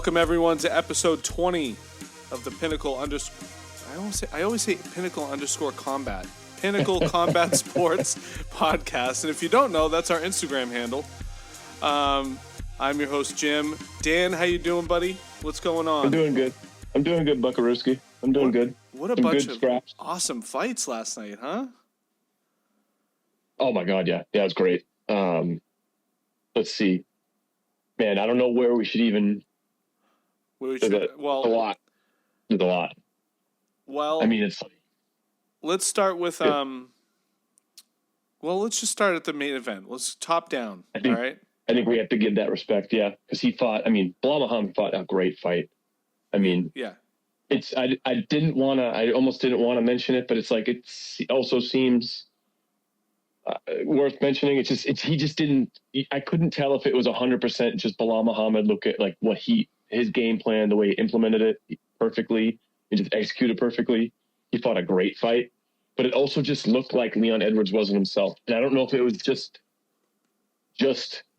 Welcome everyone to episode 20 of the Pinnacle I always say Pinnacle _ Combat. Pinnacle Combat Sports podcast. And if you don't know, that's our Instagram handle. I'm your host, Jim. Dan, how you doing, buddy? What's going on? I'm doing good, Buckarooski. I'm doing good. What a bunch of awesome fights last night, huh? Oh my God, yeah. Yeah, it was great. Let's see. Man, I don't know where we should even... There's a lot. Well, I mean, it's... Let's start with... let's just start at the main event. Let's top down, all right? I think we have to give that respect, yeah. Because he fought... I mean, Belal Muhammad fought a great fight. I mean... Yeah. It's... I almost didn't want to mention it, but it's like, it also seems... worth mentioning. He just didn't. I couldn't tell if it was 100% just Belal Muhammad. Look at like what his game plan, the way he implemented it perfectly, and just executed perfectly. He fought a great fight, but it also just looked like Leon Edwards wasn't himself. And I don't know if it was just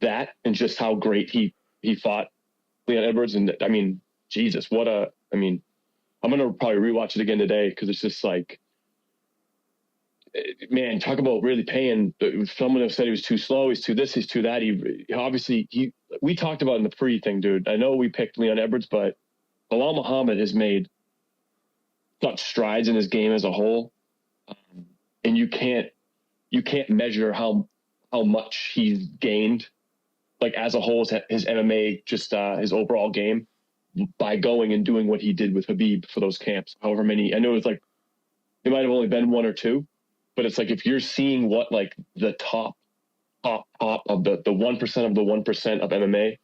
that and just how great he fought Leon Edwards. And I mean, Jesus, I'm gonna probably rewatch it again today because it's just like. Man, talk about really paying. Someone have said he was too slow. He's too this. He's too that. We talked about in the pre thing, dude. I know we picked Leon Edwards, but Belal Muhammad has made such strides in his game as a whole, and you can't measure how much he's gained, like as a whole, his MMA, just his overall game, by going and doing what he did with Khabib for those camps. However many, I know it's like it might have only been one or two. But it's like if you're seeing what like the top of the 1% of the 1% of MMA,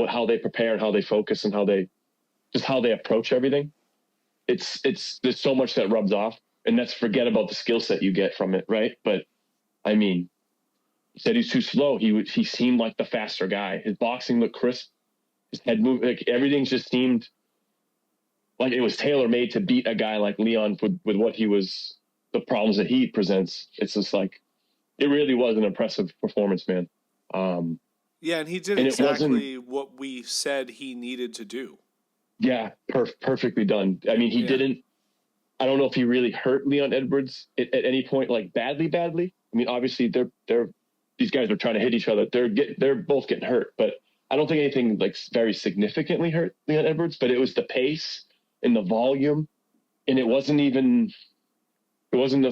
how they prepare and how they focus and how they approach everything, it's there's so much that rubs off, and that's forget about the skill set you get from it, right? But I mean, he said he's too slow. He seemed like the faster guy. His boxing looked crisp. His head moved, like everything just seemed like it was tailor made to beat a guy like Leon with what he was. The problems that he presents, it's just like, it really was an impressive performance, man. Yeah, and he did exactly what we said he needed to do. Yeah, perfectly done. I mean, he didn't, I don't know if he really hurt Leon Edwards at any point, like badly. I mean, obviously these guys are trying to hit each other. They're both getting hurt, but I don't think anything like very significantly hurt Leon Edwards, but it was the pace and the volume, and it wasn't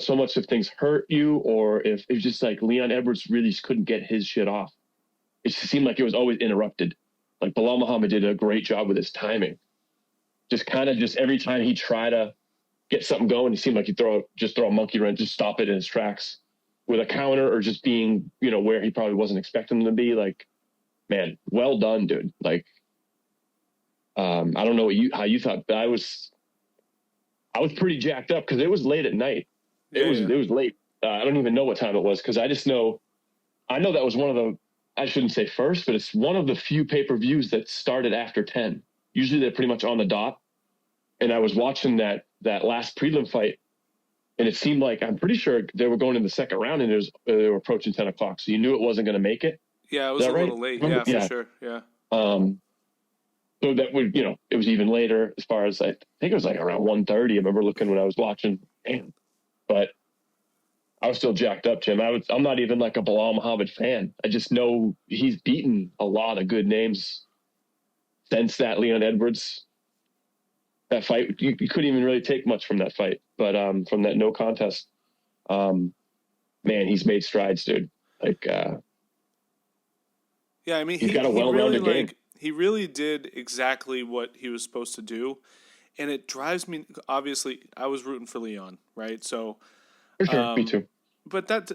so much if things hurt you or if it was just like Leon Edwards really just couldn't get his shit off. It just seemed like it was always interrupted. Like Belal Muhammad did a great job with his timing. Just every time he tried to get something going, he seemed like he'd throw a monkey wrench, just stop it in his tracks with a counter or just being, where he probably wasn't expecting him to be. Like, man, well done, dude. Like, I don't know how you thought, but I was pretty jacked up because it was late at night. It was late. I don't even know what time it was because I know that was one of the, I shouldn't say first, but it's one of the few pay-per-views that started after 10. Usually they're pretty much on the dot. And I was watching that last prelim fight, and it seemed like, I'm pretty sure they were going in the second round, and they were approaching 10 o'clock. So you knew it wasn't going to make it. Yeah, it was a little late. Yeah, for sure. Yeah. So that would, it was even later as far as I think it was like around 1:30. I remember looking when I was watching. Damn. But I was still jacked up, Jim. I'm not even like a Belal Muhammad fan. I just know he's beaten a lot of good names since that Leon Edwards, that fight. You couldn't even really take much from that fight. But from that no contest, man, he's made strides, dude. Like, yeah, I mean, he's got a well-rounded game. He really did exactly what he was supposed to do. And it drives me, obviously, I was rooting for Leon, right? So, for sure, me too. But that,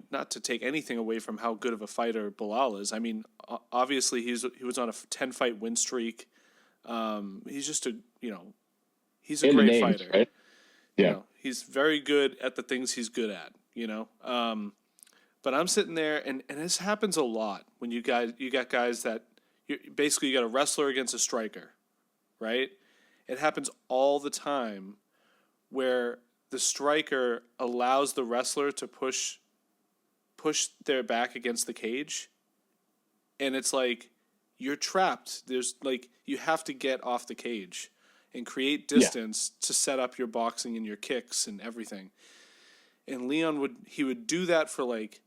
not to take anything away from how good of a fighter Belal is. I mean, obviously, he was on a 10-fight win streak. He's just he's a great fighter. Right? Yeah. He's very good at the things he's good at, But I'm sitting there, and this happens a lot when you got guys that, basically you got a wrestler against a striker, right? It happens all the time where the striker allows the wrestler to push their back against the cage. And it's like, you're trapped. There's like, you have to get off the cage and create distance to set up your boxing and your kicks and everything. And Leon would do that for like,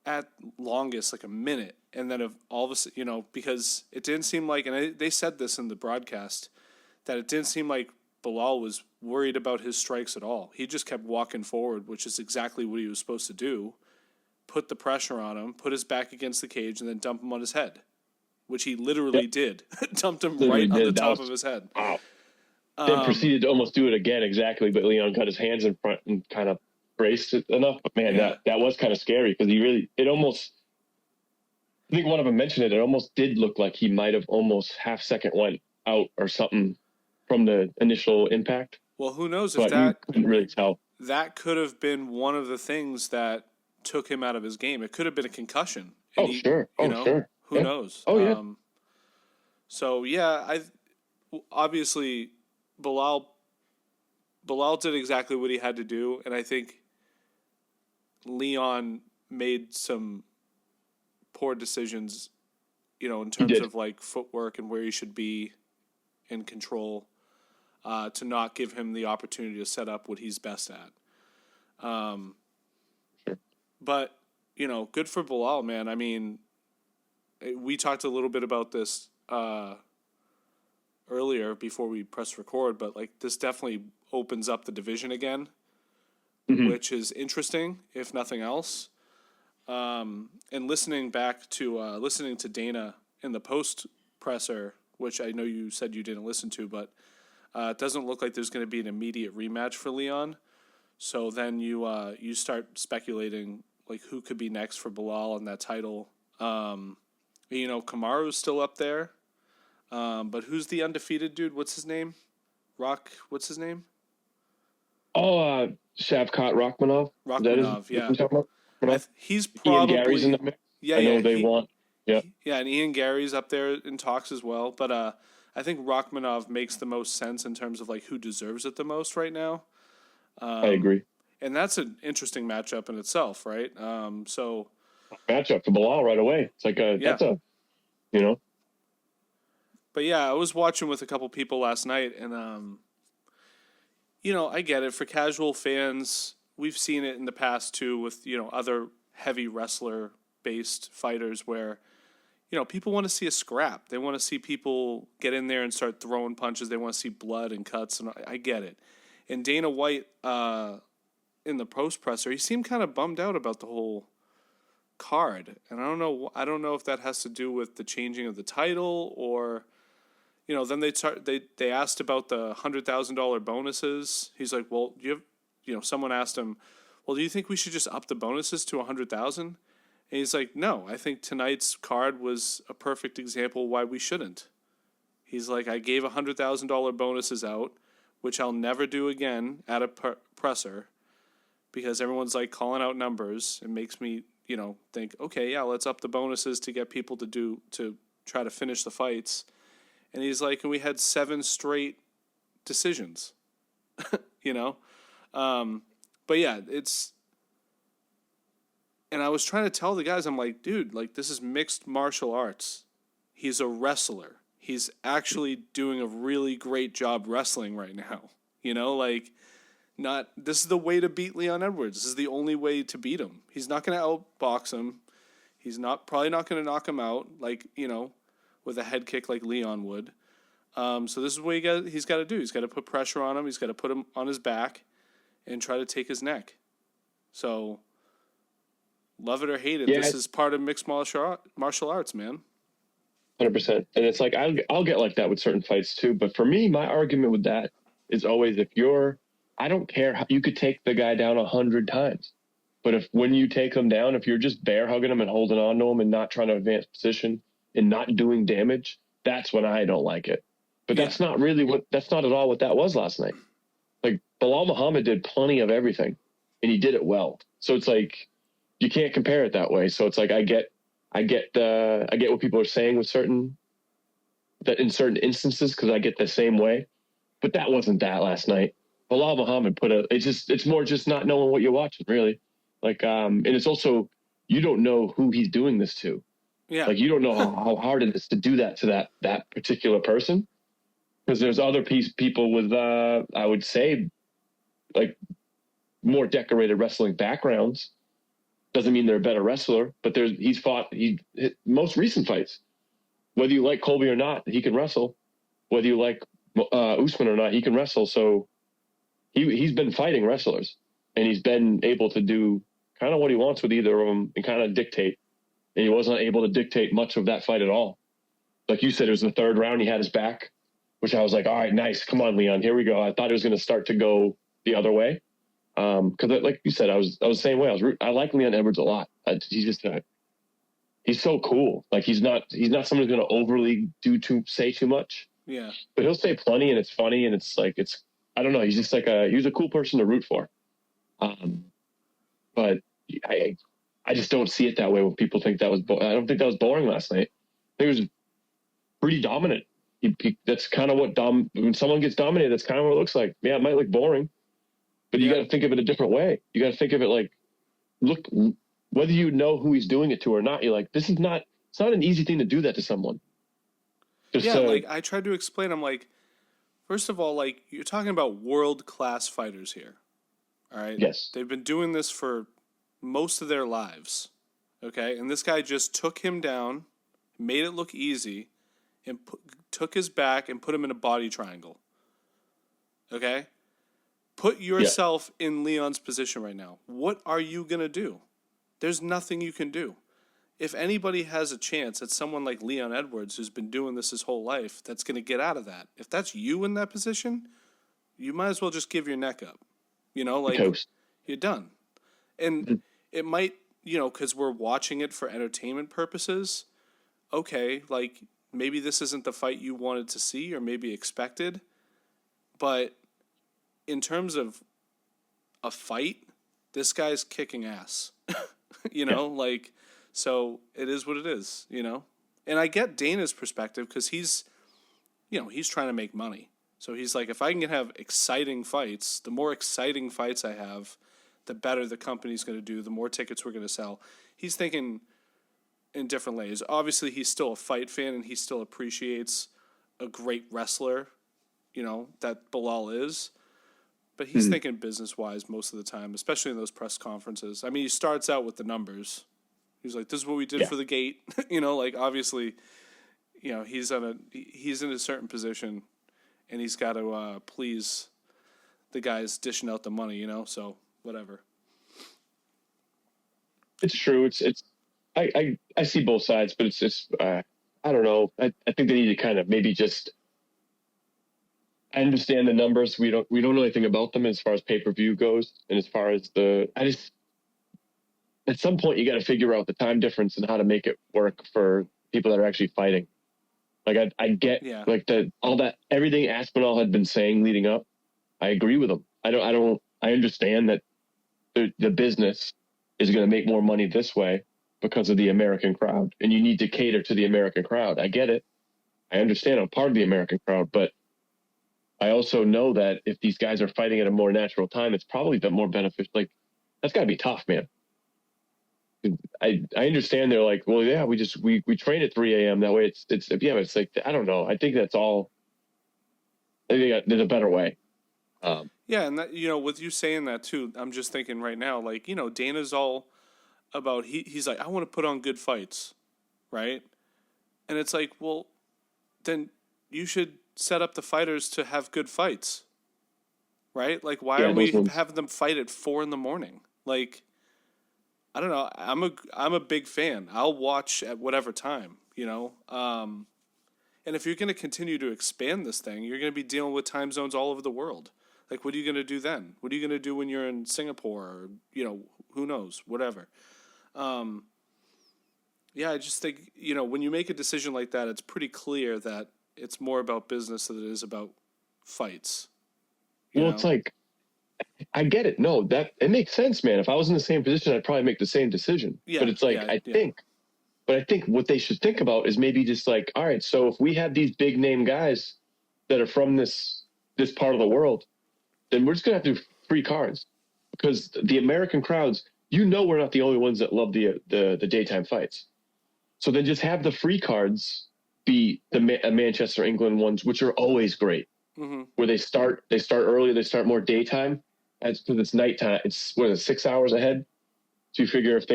at longest, like a minute. And then all of a sudden, because it didn't seem like, and they said this in the broadcast, that it didn't seem like Belal was worried about his strikes at all. He just kept walking forward, which is exactly what he was supposed to do. Put the pressure on him, put his back against the cage, and then dump him on his head, which he literally did. Dumped him right on the top of his head. Wow. Then proceeded to almost do it again, exactly, but Leon got his hands in front and kind of braced it enough. But man, that was kind of scary because I think one of them mentioned it almost did look like he might have almost half second went out or something from the initial impact. Well, who knows if that couldn't really tell. That could have been one of the things that took him out of his game. It could have been a concussion. Sure. Sure. Who knows? Oh, yeah. So, yeah, obviously Belal did exactly what he had to do, and I think Leon made some poor decisions, in terms of like footwork and where he should be in control, to not give him the opportunity to set up what he's best at. Sure. But, good for Belal, man. I mean, we talked a little bit about this earlier before we press record, but like this definitely opens up the division again, which is interesting, if nothing else. And listening to Dana in the post presser, which I know you said you didn't listen to, but it doesn't look like there's going to be an immediate rematch for Leon. So then you start speculating like who could be next for Belal on that title. Kamaru's still up there, but who's the undefeated dude? What's his name? What's his name? Oh, Shavkat Rakhmonov. Rakhmonov, yeah. He's Ian probably Gary's in the mix. Yeah, I know they want. Yeah. Yeah, and Ian Gary's up there in talks as well. But I think Rakhmonov makes the most sense in terms of like who deserves it the most right now. I agree. And that's an interesting matchup in itself, right? Matchup for Belal right away. It's like that's a. But yeah, I was watching with a couple people last night, and I get it. For casual fans, we've seen it in the past too with other heavy wrestler based fighters where people want to see a scrap. They want to see people get in there and start throwing punches. They want to see blood and cuts, and I get it. And Dana White in the post presser, he seemed kind of bummed out about the whole card, and I don't know if that has to do with the changing of the title or then they asked about the $100,000 bonuses. He's like, well, someone asked him, well, do you think we should just up the bonuses to 100,000? And he's like, no, I think tonight's card was a perfect example why we shouldn't. He's like, I gave $100,000 bonuses out, which I'll never do again at a presser, because everyone's like calling out numbers. It makes me, think, okay, yeah, let's up the bonuses to get people to try to finish the fights. And he's like, and we had 7 straight decisions, But yeah, and I was trying to tell the guys, I'm like, dude, like this is mixed martial arts. He's a wrestler. He's actually doing a really great job wrestling right now. This is the way to beat Leon Edwards. This is the only way to beat him. He's not going to outbox him. He's probably not going to knock him out with a head kick like Leon would. So this is what he's got to do. He's got to put pressure on him. He's got to put him on his back and try to take his neck. So, love it or hate it, this is part of mixed martial arts, man. 100%. And it's like, I'll get like that with certain fights too. But for me, my argument with that is always I don't care how you could take the guy down 100 times. But when you take him down, if you're just bear hugging him and holding on to him and not trying to advance position and not doing damage, that's when I don't like it. But that's not at all what that was last night. Like Belal Muhammad did plenty of everything and he did it well. So it's like, you can't compare it that way. So it's like, I get what people are saying in certain instances, because I get the same way, but that wasn't that last night. Belal Muhammad it's more just not knowing what you're watching, really. Like, and it's also, you don't know who he's doing this to. Yeah. Like, you don't know how hard it is to do that to that particular person. Because there's other people with, I would say, like, more decorated wrestling backgrounds. Doesn't mean they're a better wrestler, but he's fought most recent fights. Whether you like Colby or not, he can wrestle. Whether you like Usman or not, he can wrestle. So he's been fighting wrestlers, and he's been able to do kind of what he wants with either of them and kind of dictate. And he wasn't able to dictate much of that fight at all. Like you said, it was the third round. He had his back, which I was like, all right, nice. Come on, Leon. Here we go. I thought it was going to start to go the other way. Because like you said, I was the same way. I like Leon Edwards a lot. He's just he's so cool. Like, he's not someone who's going to overly say too much. Yeah. But he'll say plenty, and it's funny, and it's like, I don't know. He's just like he's a cool person to root for. But I just don't see it that way when people think that was. I don't think that was boring last night. I think it was pretty dominant. That's kind of what when someone gets dominated, that's kind of what it looks like. Yeah, it might look boring, but you got to think of it a different way. You got to think of it like, look, whether you know who he's doing it to or not, you're like, it's not an easy thing to do that to someone. Like, I tried to explain, I'm like, first of all, like, you're talking about world-class fighters here. All right? Yes. They've been doing this for most of their lives. Okay? And this guy just took him down, made it look easy, and took his back and put him in a body triangle. Okay? Put yourself in Leon's position right now. What are you going to do? There's nothing you can do. If anybody has a chance, it's someone like Leon Edwards, who's been doing this his whole life, that's going to get out of that. If that's you in that position, you might as well just give your neck up. You know, like, you're done. And it might, you know, because we're watching it for entertainment purposes, okay, like, maybe this isn't the fight you wanted to see or maybe expected, but in terms of a fight, this guy's kicking ass. You know, like, so it is what it is, you know? And I get Dana's perspective because he's trying to make money. So he's like, if I can have exciting fights, the more exciting fights I have, the better the company's going to do, the more tickets we're going to sell. He's thinking in different ways. Obviously, he's still a fight fan and he still appreciates a great wrestler, you know, that Belal is. But he's thinking business-wise most of the time, especially in those press conferences. I mean, he starts out with the numbers. He's like, this is what we did for the gate. You know, like, obviously, you know, he's in a certain position, and he's got to please the guys dishing out the money, you know, so whatever. It's true. I see both sides, but it's I don't know. I think they need to kind of maybe just. I understand the numbers. We don't know anything about them as far as pay-per-view goes, and as far as at some point you got to figure out the time difference and how to make it work for people that are actually fighting. Like, I get like everything Aspinall had been saying leading up. I agree with him. I understand that the business is going to make more money this way because of the American crowd, and you need to cater to the American crowd. I get it. I understand I'm part of the American crowd, but I also know that if these guys are fighting at a more natural time, it's probably more beneficial. Like, that's got to be tough, man. I understand they're like, well, yeah, we train at 3 a.m. That way it's like, I don't know. I think that's all. I think there's a better way. Yeah, and that, you know, with you saying that too, I'm just thinking right now, like, you know, Dana's all about he's like, I want to put on good fights, right? And it's like, well, then you should set up the fighters to have good fights, right? Like, why are we having them fight at 4 a.m? Like, I don't know. I'm a big fan. I'll watch at whatever time, you know. And if you're going to continue to expand this thing, you're going to be dealing with time zones all over the world. Like, what are you going to do then? What are you going to do when you're in Singapore or, you know, who knows, whatever. Yeah, I just think, you know, when you make a decision like that, it's pretty clear that it's more about business than it is about fights. Well, it's like, I get it. No, it makes sense, man. If I was in the same position, I'd probably make the same decision. Yeah, but it's like, I think what they should think about is maybe just like, all right, so if we have these big name guys that are from this part of the world, then we're just going to have to do free cards, because the American crowds, you know, we're not the only ones that love the daytime fights. So then just have the free cards be the Manchester, England ones, which are always great. Where they start early, they start more daytime. As because it's nighttime, it's 6 hours ahead. So you figure if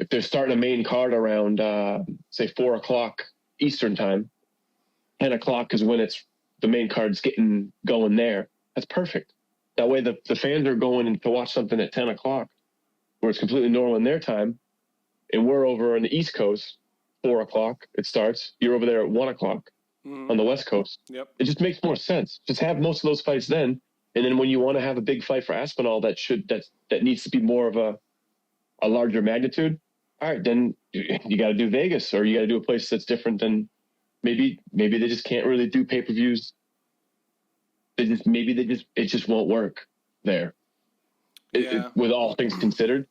they're starting a main card around say 4 o'clock Eastern time, 10 o'clock is when it's the main card's getting going there. That's perfect. That way the fans are going in to watch something at 10 o'clock where it's completely normal in their time. And we're over on the East Coast, 4 o'clock it starts. You're over there at 1 o'clock on the West Coast. Yep. It just makes more sense. Just have most of those fights then. And then when you want to have a big fight for Aspinall that needs to be more of a larger magnitude, all right, then you got to do Vegas, or you got to do a place that's different than maybe they just can't really do pay-per-views. It just won't work there. With all things considered.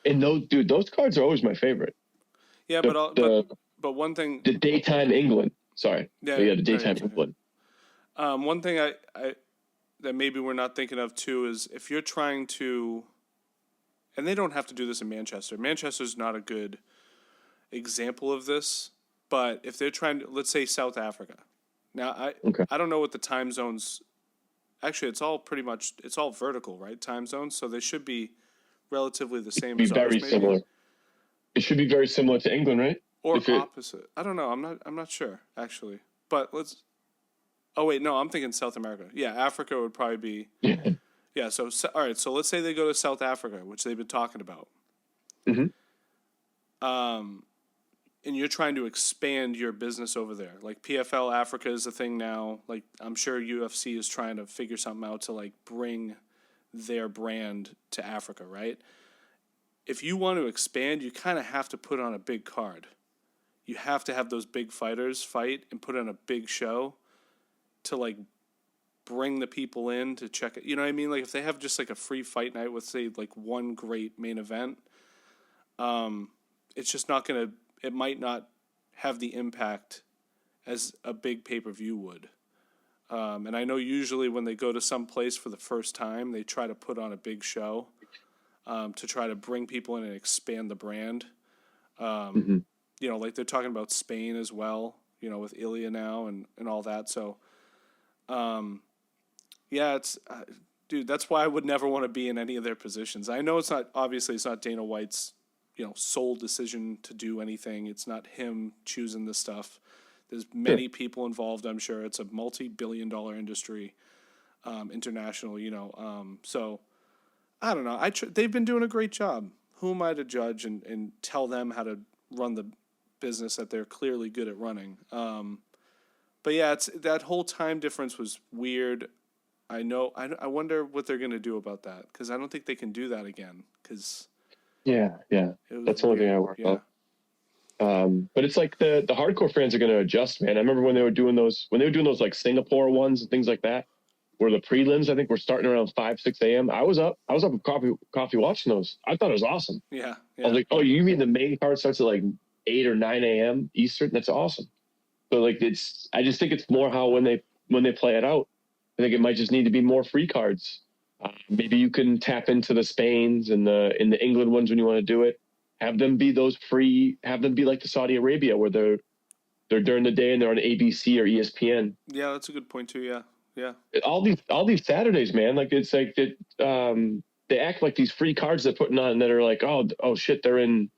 And those cards are always my favorite. Yeah, but one thing, the daytime England. Sorry. The daytime England. One thing I that maybe we're not thinking of too is if you're trying to, and they don't have to do this in Manchester. Manchester's not a good example of this, but if they're trying to, let's say South Africa. Now I don't know what the time zones. Actually, it's all vertical, right? Time zones, so they should be relatively the same. Be very similar. It should be very similar to England, right? Or opposite. I don't know. I'm not sure actually. But let's. Oh wait, no. I'm thinking South America. Yeah, Africa would probably be. Yeah. So all right. So let's say they go to South Africa, which they've been talking about. And you're trying to expand your business over there. Like PFL Africa is a thing now. Like I'm sure UFC is trying to figure something out to like bring their brand to Africa, right? If you want to expand, you kind of have to put on a big card. You have to have those big fighters fight and put on a big show to like bring the people in to check it. You know what I mean? Like if they have just like a free fight night with say like one great main event, it's just not going to, it might not have the impact as a big pay-per-view would. And I know usually when they go to some place for the first time, they try to put on a big show to try to bring people in and expand the brand. You know, like they're talking about Spain as well, you know, with Ilya now and all that. So, yeah, it's, dude, that's why I would never want to be in any of their positions. I know it's not Dana White's, you know, sole decision to do anything. It's not him choosing this stuff. There's many people involved, I'm sure. It's a multi-billion-dollar industry, international, you know. So, I don't know. They've been doing a great job. Who am I to judge and tell them how to run the business that they're clearly good at running? But yeah, that whole time difference was weird. I know. I wonder what they're going to do about that because I don't think they can do that again. Because that's the only thing I worry about. But it's like the hardcore fans are going to adjust, man. I remember when they were doing those like Singapore ones and things like that, where the prelims I think were starting around 5-6 a.m. I was up with coffee watching those. I thought it was awesome. Yeah. I was like, oh, you mean the main card starts at like 8 or 9 a.m. Eastern? That's awesome. So like I just think it's more how when they play it out. I think it might just need to be more free cards. Maybe you can tap into the Spains and the England ones when you want to do it. Have them be those free. Have them be like the Saudi Arabia where they're during the day and they're on ABC or ESPN. Yeah, that's a good point too. Yeah. All these Saturdays, man. Like it's like they act like these free cards they're putting on that are like, oh shit, they're in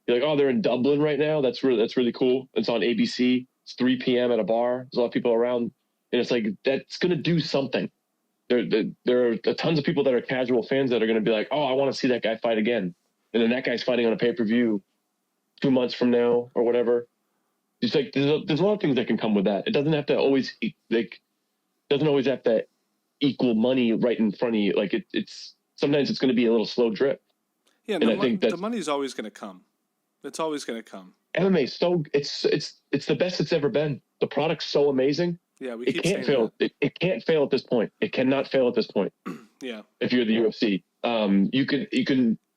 Dublin right now. That's really cool. It's on ABC. It's 3 p.m. at a bar. There's a lot of people around, and it's like that's gonna do something. There are tons of people that are casual fans that are gonna be like, oh, I want to see that guy fight again. And then that guy's fighting on a pay-per-view 2 months from now or whatever. It's like there's a lot of things that can come with that. It doesn't have to always have to equal money right in front of you. Like it's sometimes it's going to be a little slow drip. Yeah, and I think the money's always going to come. It's always going to come. MMA it's the best it's ever been. The product's so amazing. Yeah, it can't fail. It can't fail at this point. It cannot fail at this point. Yeah. If you're the UFC,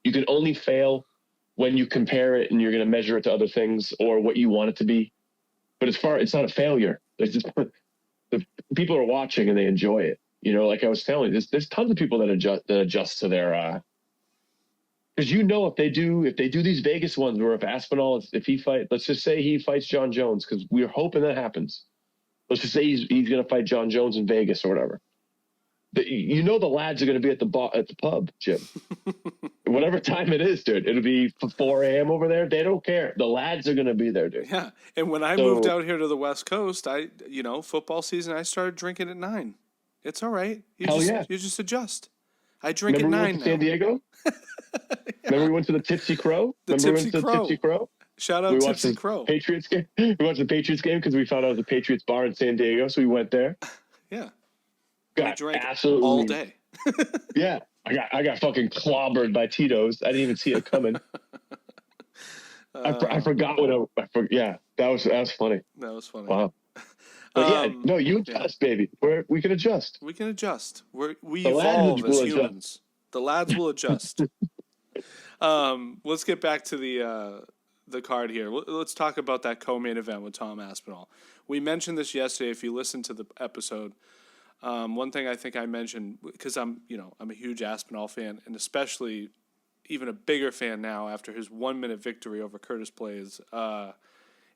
you can only fail when you compare it and you're going to measure it to other things or what you want it to be. But it's not a failure. It's just the people are watching and they enjoy it. You know, like I was telling you, there's tons of people that adjust to their Because if they do these Vegas ones where if Aspinall, let's just say he fights John Jones, because we're hoping that happens. Let's just say he's going to fight John Jones in Vegas or whatever. The lads are going to be at the pub, Jim. Whatever time it is, dude. It'll be 4 a.m. over there. They don't care. The lads are going to be there, dude. Yeah. And when I moved out here to the West Coast, football season, I started drinking at 9. It's all right. You just adjust. I drink Remember at 9 we went to San Diego? Remember we went to the Tipsy Crow? Tipsy Crow. Shout out Tipsy Crow. Patriots game. We watched the Patriots game because we found out it was a Patriots bar in San Diego, so we went there. Yeah. Got drank absolutely all day. Yeah. I got fucking clobbered by Tito's. I didn't even see it coming. I forgot yeah, that was funny. That was funny. Wow. But you adjust, baby. We can adjust. We can adjust. We evolve as humans. Adjust. The lads will adjust. Let's get back to the card here. Let's talk about that co-main event with Tom Aspinall. We mentioned this yesterday. If you listened to the episode, one thing I think I mentioned, because I'm a huge Aspinall fan, and especially even a bigger fan now after his 1-minute victory over Curtis Blaydes. And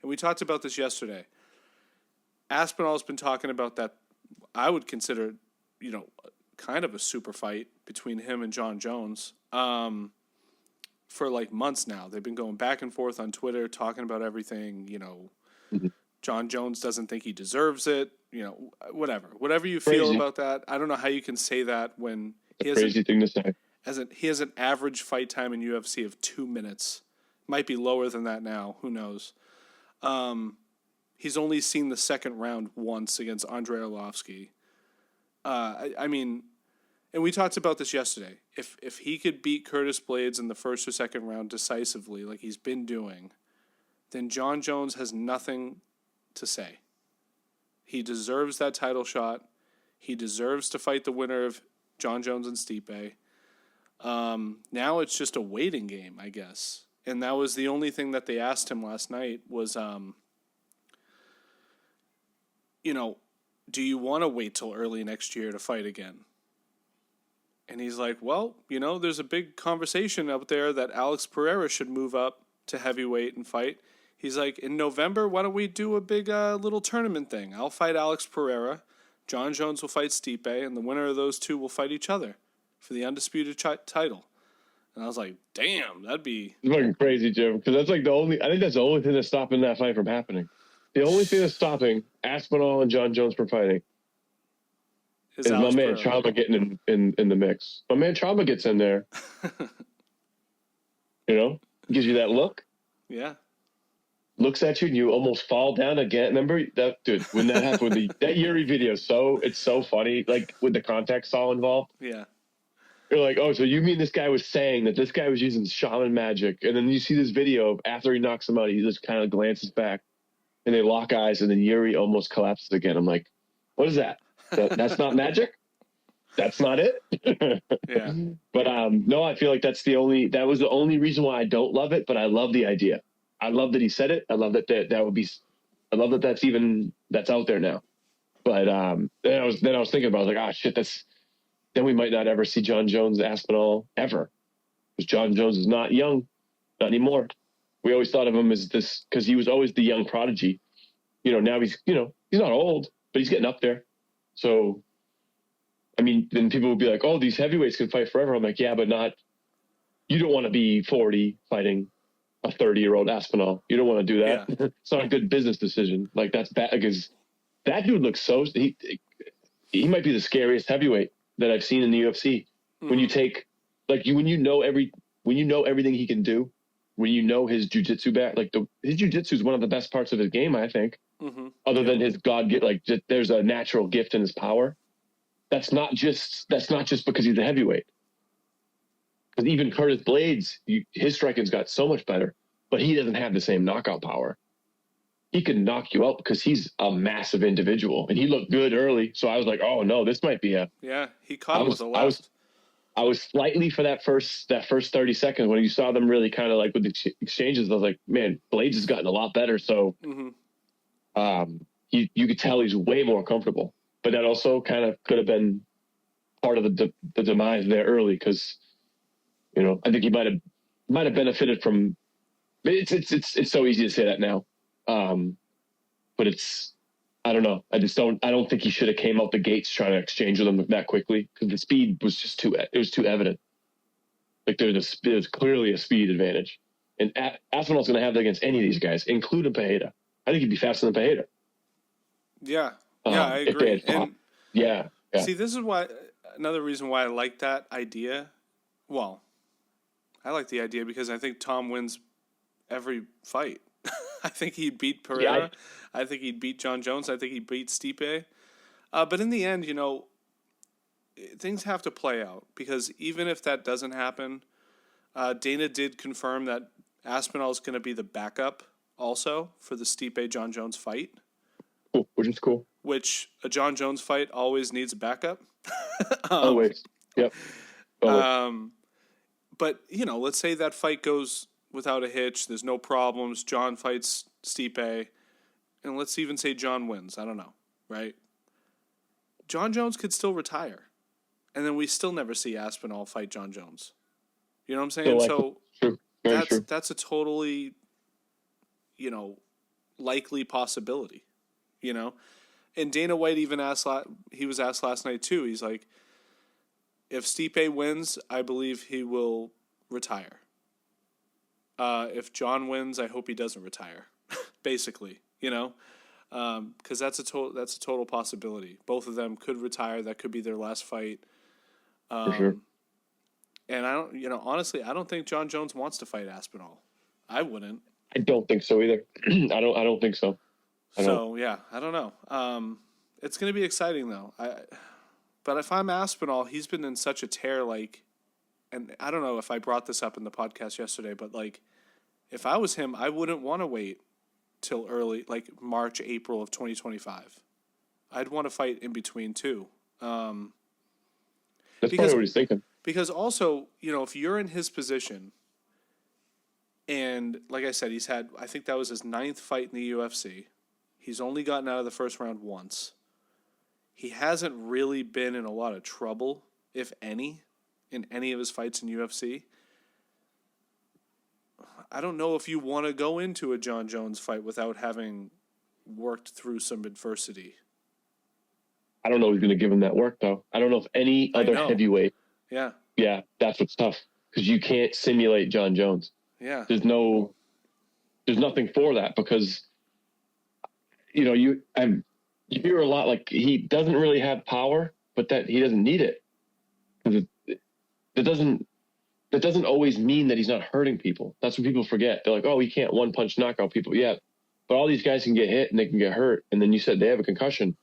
we talked about this yesterday. Aspinall's been talking about that. I would consider, kind of a super fight between him and John Jones for like months now. They've been going back and forth on Twitter, talking about everything. Mm-hmm. John Jones doesn't think he deserves it. Whatever you feel about that. I don't know how you can say that when he has crazy thing to say. He has an average fight time in UFC of 2 minutes. Might be lower than that now. Who knows? He's only seen the second round once against Andrei Arlovski. And we talked about this yesterday. If he could beat Curtis Blaydes in the first or second round decisively, like he's been doing, then John Jones has nothing to say. He deserves that title shot. He deserves to fight the winner of John Jones and Stipe. Now it's just a waiting game, I guess. And that was the only thing that they asked him last night was, do you want to wait till early next year to fight again? And he's like, well, there's a big conversation out there that Alex Pereira should move up to heavyweight and fight. He's like, in November, why don't we do a big little tournament thing? I'll fight Alex Pereira, John Jones will fight Stipe, and the winner of those two will fight each other for the undisputed title. And I was like, damn, that'd be... It's fucking crazy, Jim, because that's like I think that's the only thing that's stopping that fight from happening. The only thing that's stopping Aspinall and John Jones from fighting is my man Trauma getting in the mix. My man Trauma gets in there. Gives you that look. Yeah. Looks at you and you almost fall down again. Remember that, dude? When that happened, that Yuri video, it's so funny. Like with the context all involved. Yeah. You're like, oh, so you mean this guy was saying that this guy was using shaman magic? And then you see this video of after he knocks him out, he just kind of glances back, and they lock eyes, and then Yuri almost collapses again. I'm like, what is that? That's not magic. That's not it. Yeah. But no, I feel like that was the only reason why I don't love it. But I love the idea. I love that he said it. I love that I love that that's out there now. But then I was thinking about it, I was like, ah, shit, then we might not ever see John Jones Aspinall ever, because John Jones is not young, not anymore. We always thought of him as this because he was always the young prodigy. Now he's he's not old, but he's getting up there. So, then people would be like, oh, these heavyweights can fight forever. I'm like, yeah, but not. You don't want to be 40 fighting a 30-year-old Aspinall. You don't want to do that. Yeah. It's not a good business decision. Like, that's bad, because that dude looks he might be the scariest heavyweight that I've seen in the UFC. Mm-hmm. When you take, when you know everything he can do, when you know his jiu-jitsu his jiu-jitsu is one of the best parts of his game, I think. Mm-hmm. Other than his there's a natural gift in his power. That's not just because he's a heavyweight. Because even Curtis Blaydes, his striking's got so much better, but he doesn't have the same knockout power. He can knock you out because he's a massive individual, and he looked good early. So I was like, oh no, this might be he caught him with a left. I was slightly for that first 30 seconds when you saw them really kind of with the exchanges. I was like, man, Blaydes has gotten a lot better. So you could tell he's way more comfortable. But that also kind of could have been part of the demise there early, because You know, I think he might have benefited from. It's so easy to say that now, but I don't know. I don't think he should have came out the gates trying to exchange with them that quickly because the speed was just too evident. Like there's clearly a speed advantage, and Aspinall's going to have that against any of these guys, including Pereira. I think he'd be faster than Pereira. Yeah, I agree. And yeah. See, this is another reason why I like that idea. Well, I like the idea because I think Tom wins every fight. I think he'd beat Pereira. Yeah, I think he'd beat John Jones. I think he'd beat Stipe. But in the end, you know, things have to play out because even if that doesn't happen, Dana did confirm that Aspinall is going to be the backup also for the Stipe-John Jones fight. Cool, which is cool. Which a John Jones fight always needs a backup. Always. Yep. Always. But, you know, let's say that fight goes without a hitch. There's no problems. John fights Stipe. And let's even say John wins. I don't know, right? John Jones could still retire. And then we still never see Aspinall fight John Jones. You know what I'm saying? So true. That's a totally, you know, likely possibility, you know? And Dana White even he was asked last night too. He's like, if Stipe wins, I believe he will retire. If John wins, I hope he doesn't retire. Basically, you know, because that's a total possibility. Both of them could retire. That could be their last fight. For sure. And honestly, I don't think John Jones wants to fight Aspinall. I wouldn't. I don't think so either. I don't think so. I don't know. It's going to be exciting though. But if I'm Aspinall, he's been in such a tear, and I don't know if I brought this up in the podcast yesterday, but if I was him, I wouldn't want to wait till early, March, April of 2025. I'd want to fight in between too. That's probably what he's thinking. Because also, you know, if you're in his position, and like I said, I think that was his 9th fight in the UFC. He's only gotten out of the first round once. He hasn't really been in a lot of trouble, if any, in any of his fights in UFC. I don't know if you want to go into a John Jones fight without having worked through some adversity. I don't know who's going to give him that work, though. I don't know if any other heavyweight. Yeah. Yeah, that's what's tough because you can't simulate John Jones. Yeah. There's nothing for that because, you know, you hear a lot he doesn't really have power, but that he doesn't need it. That doesn't always mean that he's not hurting people. That's what people forget. They're like, oh, he can't one punch knockout people. Yeah, but all these guys can get hit and they can get hurt. And then you said they have a concussion.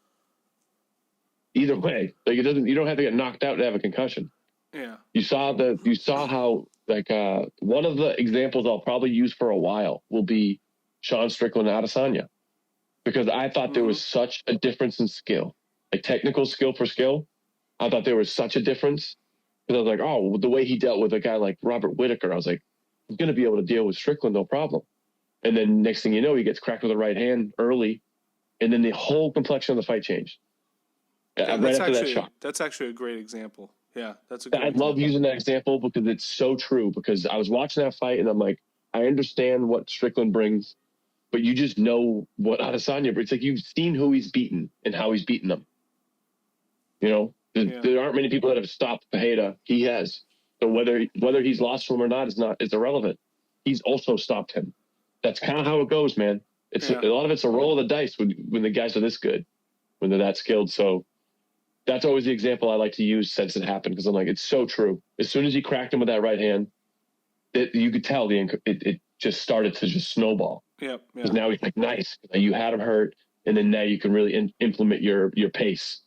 Either way, you don't have to get knocked out to have a concussion. Yeah. You saw how one of the examples I'll probably use for a while will be Sean Strickland and Adesanya, because I thought there was such a difference in skill, technical skill for skill. I thought there was such a difference because I was like, oh, the way he dealt with a guy like Robert Whittaker, I was like, he's going to be able to deal with Strickland, no problem. And then next thing you know, he gets cracked with a right hand early, and then the whole complexion of the fight changed. That's actually a great example. Yeah, that's a great example. Love using that example because it's so true, because I was watching that fight and I'm like, I understand what Strickland brings, but you just know what Adesanya brings. It's you've seen who he's beaten and how he's beaten them. You know, there aren't many people that have stopped Pereira. He has. So whether he's lost to him or not is irrelevant. He's also stopped him. That's kind of how it goes, man. A lot of it's a roll of the dice when the guys are this good, when they're that skilled. So that's always the example I like to use since it happened, because I'm like, it's so true. As soon as he cracked him with that right hand, you could tell it just started to just snowball. Yep. Because now he's like, nice. You had him hurt, and then now you can really implement your pace.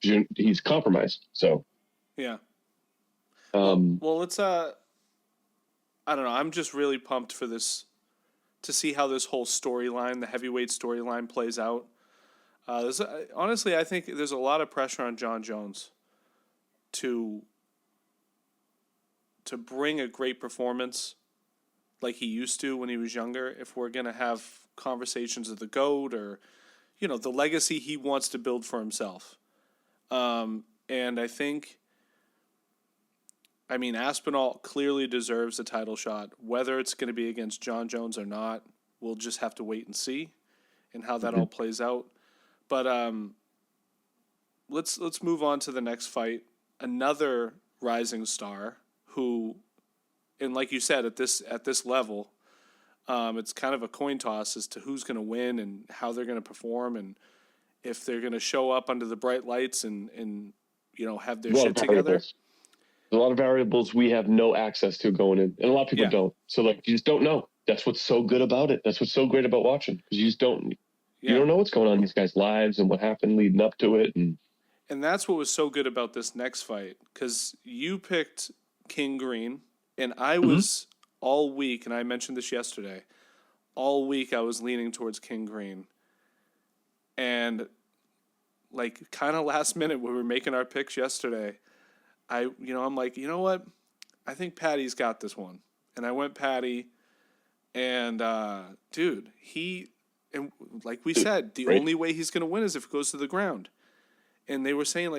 He's compromised. So yeah. Well, let's I don't know. I'm just really pumped for this, to see how this whole storyline, the heavyweight storyline, plays out. Honestly, I think there's a lot of pressure on John Jones to bring a great performance like he used to when he was younger, if we're going to have conversations of the GOAT or, you know, the legacy he wants to build for himself. And I think I mean, Aspinall clearly deserves a title shot. Whether it's going to be against John Jones or not, we'll just have to wait and see, and how that all plays out. But let's move on to the next fight. Another rising star who, and like you said, at this level, it's kind of a coin toss as to who's going to win and how they're going to perform, and if they're going to show up under the bright lights and have their shit together. There's a lot of variables we have no access to going in, and a lot of people don't. So you just don't know. That's what's so good about it. That's what's so great about watching, because you just don't. You don't know what's going on in these guys' lives and what happened leading up to it, and that's what was so good about this next fight, because you picked King Green, and I was all week, and I mentioned this yesterday. All week I was leaning towards King Green, and kind of last minute when we were making our picks yesterday, I'm like, you know what? I think Paddy's got this one. And I went Paddy, and dude, and like we said, the only way he's going to win is if it goes to the ground. And they were saying,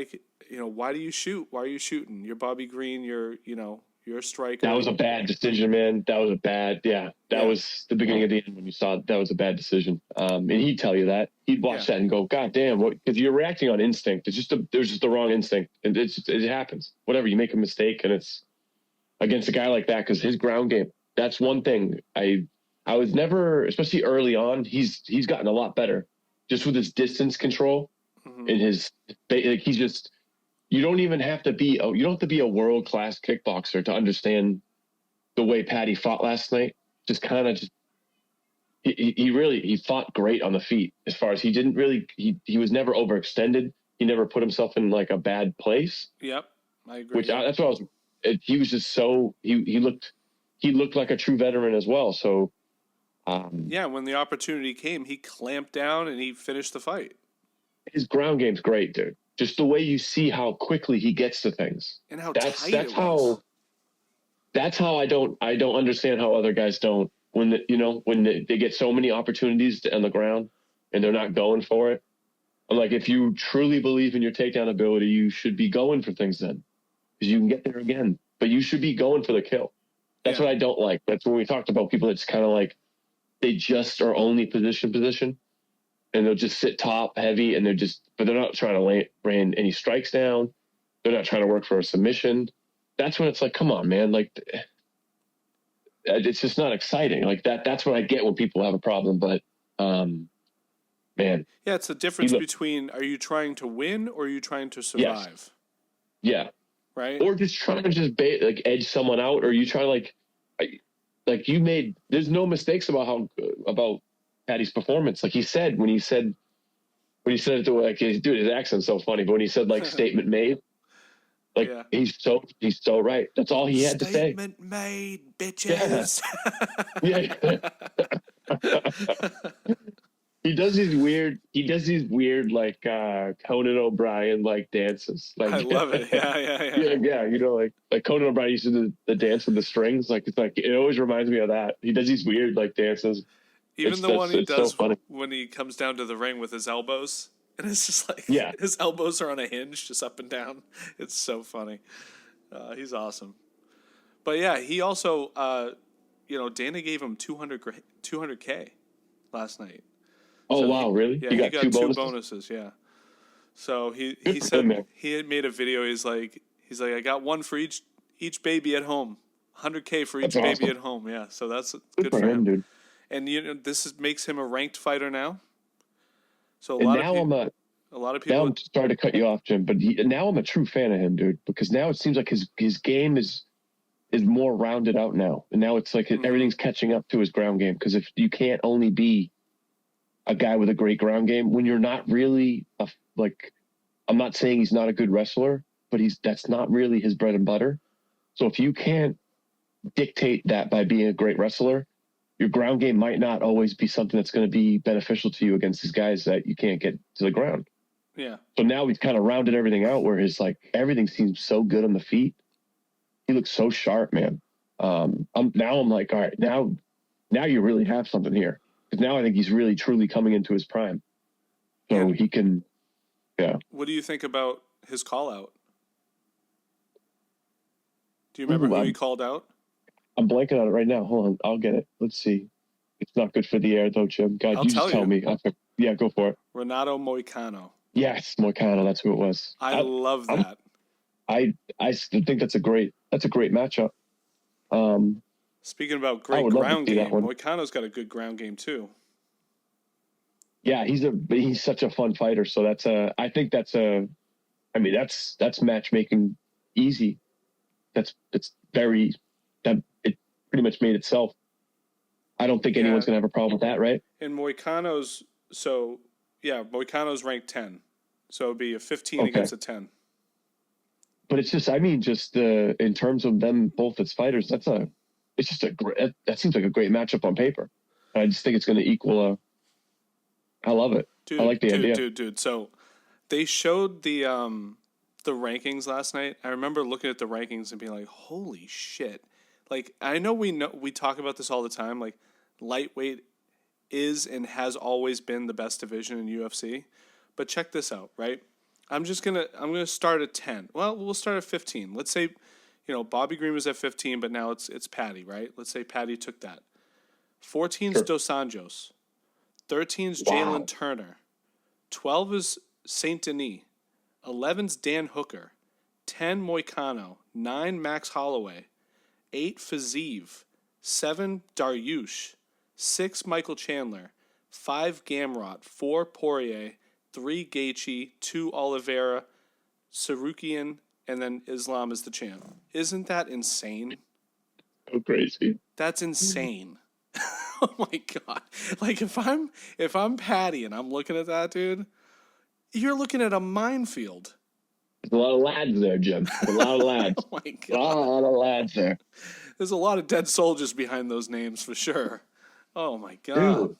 why do you shoot? Why are you shooting? You're Bobby Green. You're a striker. That was a bad decision, man. That was that was the beginning of the end when you saw it. That was a bad decision. And he'd tell you that. He'd watch that and go, God damn, because you're reacting on instinct. There's just the wrong instinct. And it happens. Whatever, you make a mistake, and it's against a guy like that, because his ground game, that's one thing. I was never, especially early on, he's gotten a lot better just with his distance control and his, he's just, you don't have to be a world-class kickboxer to understand the way Paddy fought last night. He fought great on the feet, as far as he was never overextended. He never put himself in a bad place. Yep. I agree. That's what he was just so, he looked like a true veteran as well. So, when the opportunity came, he clamped down and he finished the fight. His ground game's great, dude. Just the way you see how quickly he gets to things, and how tight it was. That's how I don't understand how other guys don't, when they get so many opportunities on the ground and they're not going for it. I'm like, if you truly believe in your takedown ability, you should be going for things then, because you can get there again. But you should be going for the kill. That's what I don't like. That's when we talked about people that's kind of they just are only position, and they'll just sit top heavy, and but they're not trying to rain any strikes down. They're not trying to work for a submission. That's when it's come on, man. It's just not exciting. That's what I get when people have a problem. But, man. Yeah, it's the difference between, are you trying to win or are you trying to survive? Yes. Yeah. Right? Or just trying to edge someone out, or you try there's no mistakes about Paddy's performance. He said, when he said it to dude, his accent's so funny, but when he said statement made, he's so right. That's all he had to say. Statement made, bitches. Yeah. He does these weird Conan O'Brien dances. I love it. Yeah. Conan O'Brien used to do the dance with the strings. It always reminds me of that. He does these weird dances. Even the one he does when he comes down to the ring with his elbows, and it's just his elbows are on a hinge, just up and down. It's so funny. He's awesome. But yeah, he also, Dana gave him $200K last night. Oh, so wow, really? Yeah, he got two bonuses. Yeah. So he said he had made a video. He's like, I got one for each baby at home, $100K for each baby at home. Yeah. So that's good for him, dude. And this makes him a ranked fighter now. So a lot of people. Now I'm sorry to cut you off, Jim, but now I'm a true fan of him, dude. Because now it seems like his game is more rounded out now, and now it's everything's catching up to his ground game. Because if you can't only be a guy with a great ground game when you're not really I'm not saying he's not a good wrestler, but that's not really his bread and butter. So if you can't dictate that by being a great wrestler, your ground game might not always be something that's going to be beneficial to you against these guys that you can't get to the ground. Yeah. So now he's kind of rounded everything out, where his everything seems so good on the feet. He looks so sharp, man. I'm like, all right, now you really have something here. Because now I think he's really truly coming into his prime. So he can, yeah. What do you think about his call out? Do you remember who he I'm, called out? I'm blanking on it right now. Hold on. I'll get it. Let's see. It's not good for the air, though, Jim. God, I'll you just tell you. me. Yeah, go for it. Renato Moicano. Yes, Moicano. That's who it was. I love that. I still think that's a great matchup. Speaking about I great would love to ground see that game, one. Moicano's got a good ground game too. Yeah, he's such a fun fighter. So I think that's matchmaking easy. It's very that it pretty much made itself. I don't think anyone's gonna have a problem with that, right? And Moicano's ranked 10, so it'd be a 15 against a 10. But it's just, in terms of them both as fighters, that seems like a great matchup on paper. I just think it's going to equal I love it. I like the idea. Dude. So they showed the rankings last night. I remember looking at the rankings and being like, holy shit. Like, I know we talk about this all the time. Like, lightweight is and has always been the best division in UFC. But check this out, right? I'm gonna start at 10. Well, we'll start at 15. Let's say, Bobby Green was at 15, but now it's Paddy, right? Let's say Paddy took that. 14's Dos Anjos. 13's Jalen Turner. 12 is Saint Denis. 11's Dan Hooker. 10 Moicano. 9 Max Holloway. 8 Fazeev. 7 Dariush. 6 Michael Chandler. 5 Gamrot. 4 Poirier. 3 Gaethje, 2 Oliveira, Sarukian, and then Islam is the champ. Isn't that insane? So crazy. That's insane. Oh my god! Like if I'm Paddy and I'm looking at that, dude, you're looking at a minefield. There's a lot of lads there, Jim. A lot of lads. Oh my god! A lot of lads there. There's a lot of dead soldiers behind those names for sure. Oh my god! Dude.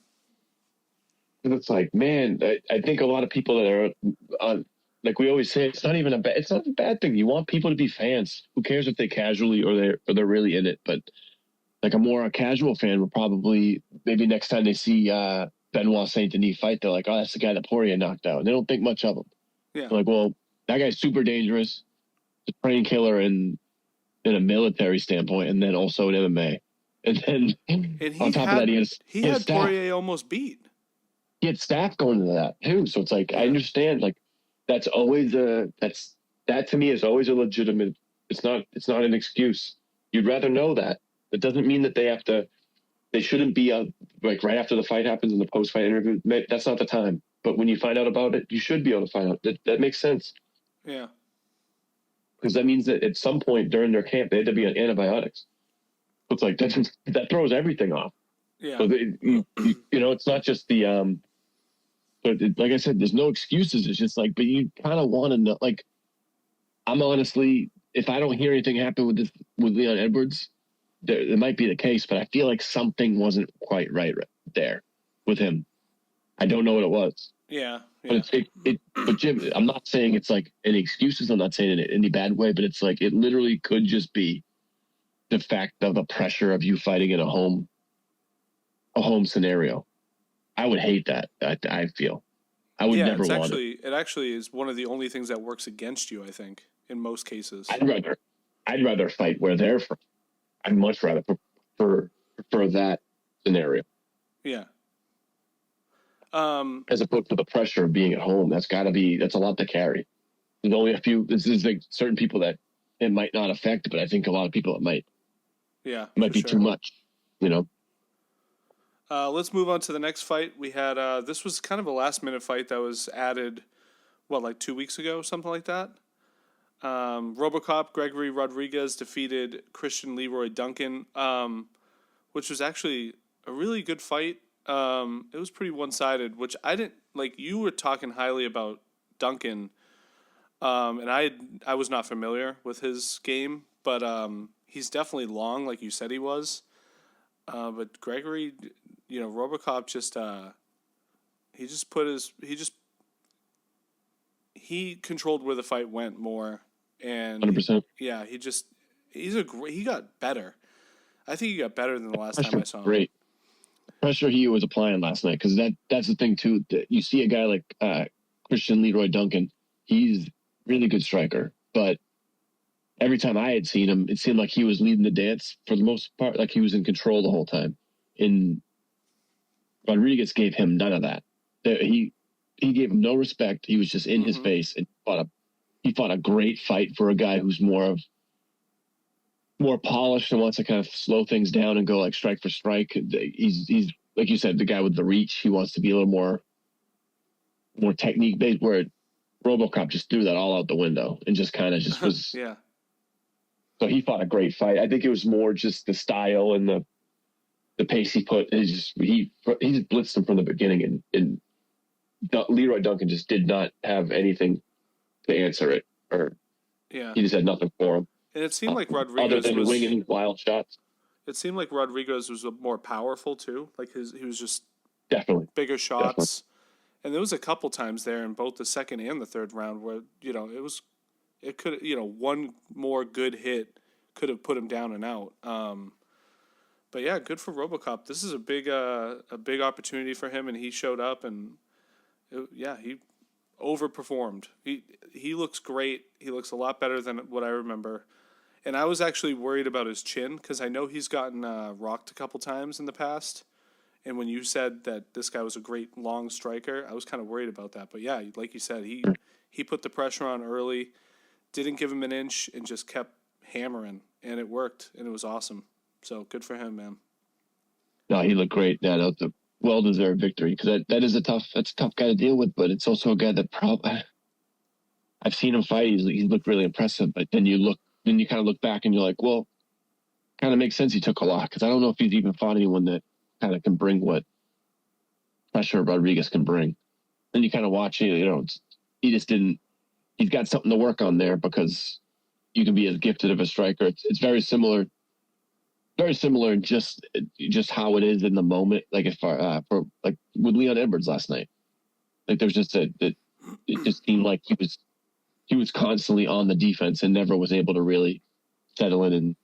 And it's like, man, I think a lot of people that are on, like we always say, it's not a bad thing. You want people to be fans. Who cares if they casually or they're really in it? But like a casual fan will probably maybe next time they see Benoit Saint Denis fight, they're like, oh, that's the guy that Poirier knocked out. And they don't think much of him. Yeah. They're like, well, that guy's super dangerous, a trained killer in a military standpoint, and then also in MMA. And then on top of that, he had Poirier almost beat. He had staff going into that too. So it's like, I understand, like that to me is always a legitimate, it's not an excuse. You'd rather know that. It doesn't mean that they shouldn't be like right after the fight happens in the post-fight interview. That's not the time. But when you find out about it, you should be able to find out. That makes sense. Yeah. Because that means that at some point during their camp, they had to be on antibiotics. So it's like, that throws everything off. Yeah. So it's not just the, but like I said, there's no excuses. It's just like, but you kind of want to know. Like, I'm honestly, if I don't hear anything happen with Leon Edwards, it might be the case. But I feel like something wasn't quite right there with him. I don't know what it was. Yeah. But but Jim, I'm not saying it's like any excuses. I'm not saying it in any bad way. But it's like it literally could just be the fact of the pressure of you fighting in a home scenario. I would hate that. I feel I would never want it. It actually is one of the only things that works against you, I think, in most cases. I'd rather fight where they're from. I'd much rather prefer that scenario. Yeah. As opposed to the pressure of being at home. That's a lot to carry. There's only a few. This is like certain people that it might not affect, but I think a lot of people it might. Yeah. It might be too much. Let's move on to the next fight. We had this was kind of a last-minute fight that was added, like 2 weeks ago, something like that. RoboCop Gregory Rodriguez defeated Christian Leroy Duncan, which was actually a really good fight. It was pretty one-sided, which I didn't like. You were talking highly about Duncan, and I was not familiar with his game, but he's definitely long, like you said he was. But Gregory, RoboCop just he controlled where the fight went more, and 100%. Yeah, he got better. I think he got better than the last time I saw him. Great pressure he was applying last night, because that's the thing too. That you see a guy like Christian Leroy Duncan, he's really good striker, but every time I had seen him, it seemed like he was leading the dance for the most part, like he was in control the whole time. And Rodriguez gave him none of that. He gave him no respect. He was just in his face, and he fought a great fight for a guy who's more polished and wants to kind of slow things down and go like strike for strike. He's like you said, the guy with the reach. He wants to be a little more technique based. Where RoboCop just threw that all out the window and just kind of just was. Yeah. So he fought a great fight. I think it was more just the style and the pace he put. He just blitzed him from the beginning, and Leroy Duncan just did not have anything to answer it, or he just had nothing for him. And it seemed like Rodriguez other than winging wild shots. It seemed like Rodriguez was more powerful too. Like he was just definitely bigger shots. Definitely. And there was a couple times there in both the second and the third round where it could one more good hit could have put him down and out. But yeah, good for RoboCop. This is a big opportunity for him, and he showed up, and he overperformed. He looks great. He looks a lot better than what I remember. And I was actually worried about his chin because I know he's gotten rocked a couple times in the past. And when you said that this guy was a great long striker, I was kind of worried about that. But yeah, like you said, he put the pressure on early, didn't give him an inch, and just kept hammering, and it worked, and it was awesome. So good for him, man. No, he looked great. That was a well-deserved victory because that's a tough guy to deal with. But it's also a guy that I've seen him fight. He's looked really impressive. But then you kind of look back and you're like, well, kind of makes sense. He took a lot because I don't know if he's even fought anyone that kind of can bring what pressure Rodriguez can bring. Then you kind of watch it. He just didn't. He's got something to work on there because you can be as gifted of a striker. It's very similar. Very similar, just how it is in the moment. Like for like with Leon Edwards last night, like there's just it just seemed like he was constantly on the defense and never was able to really settle in and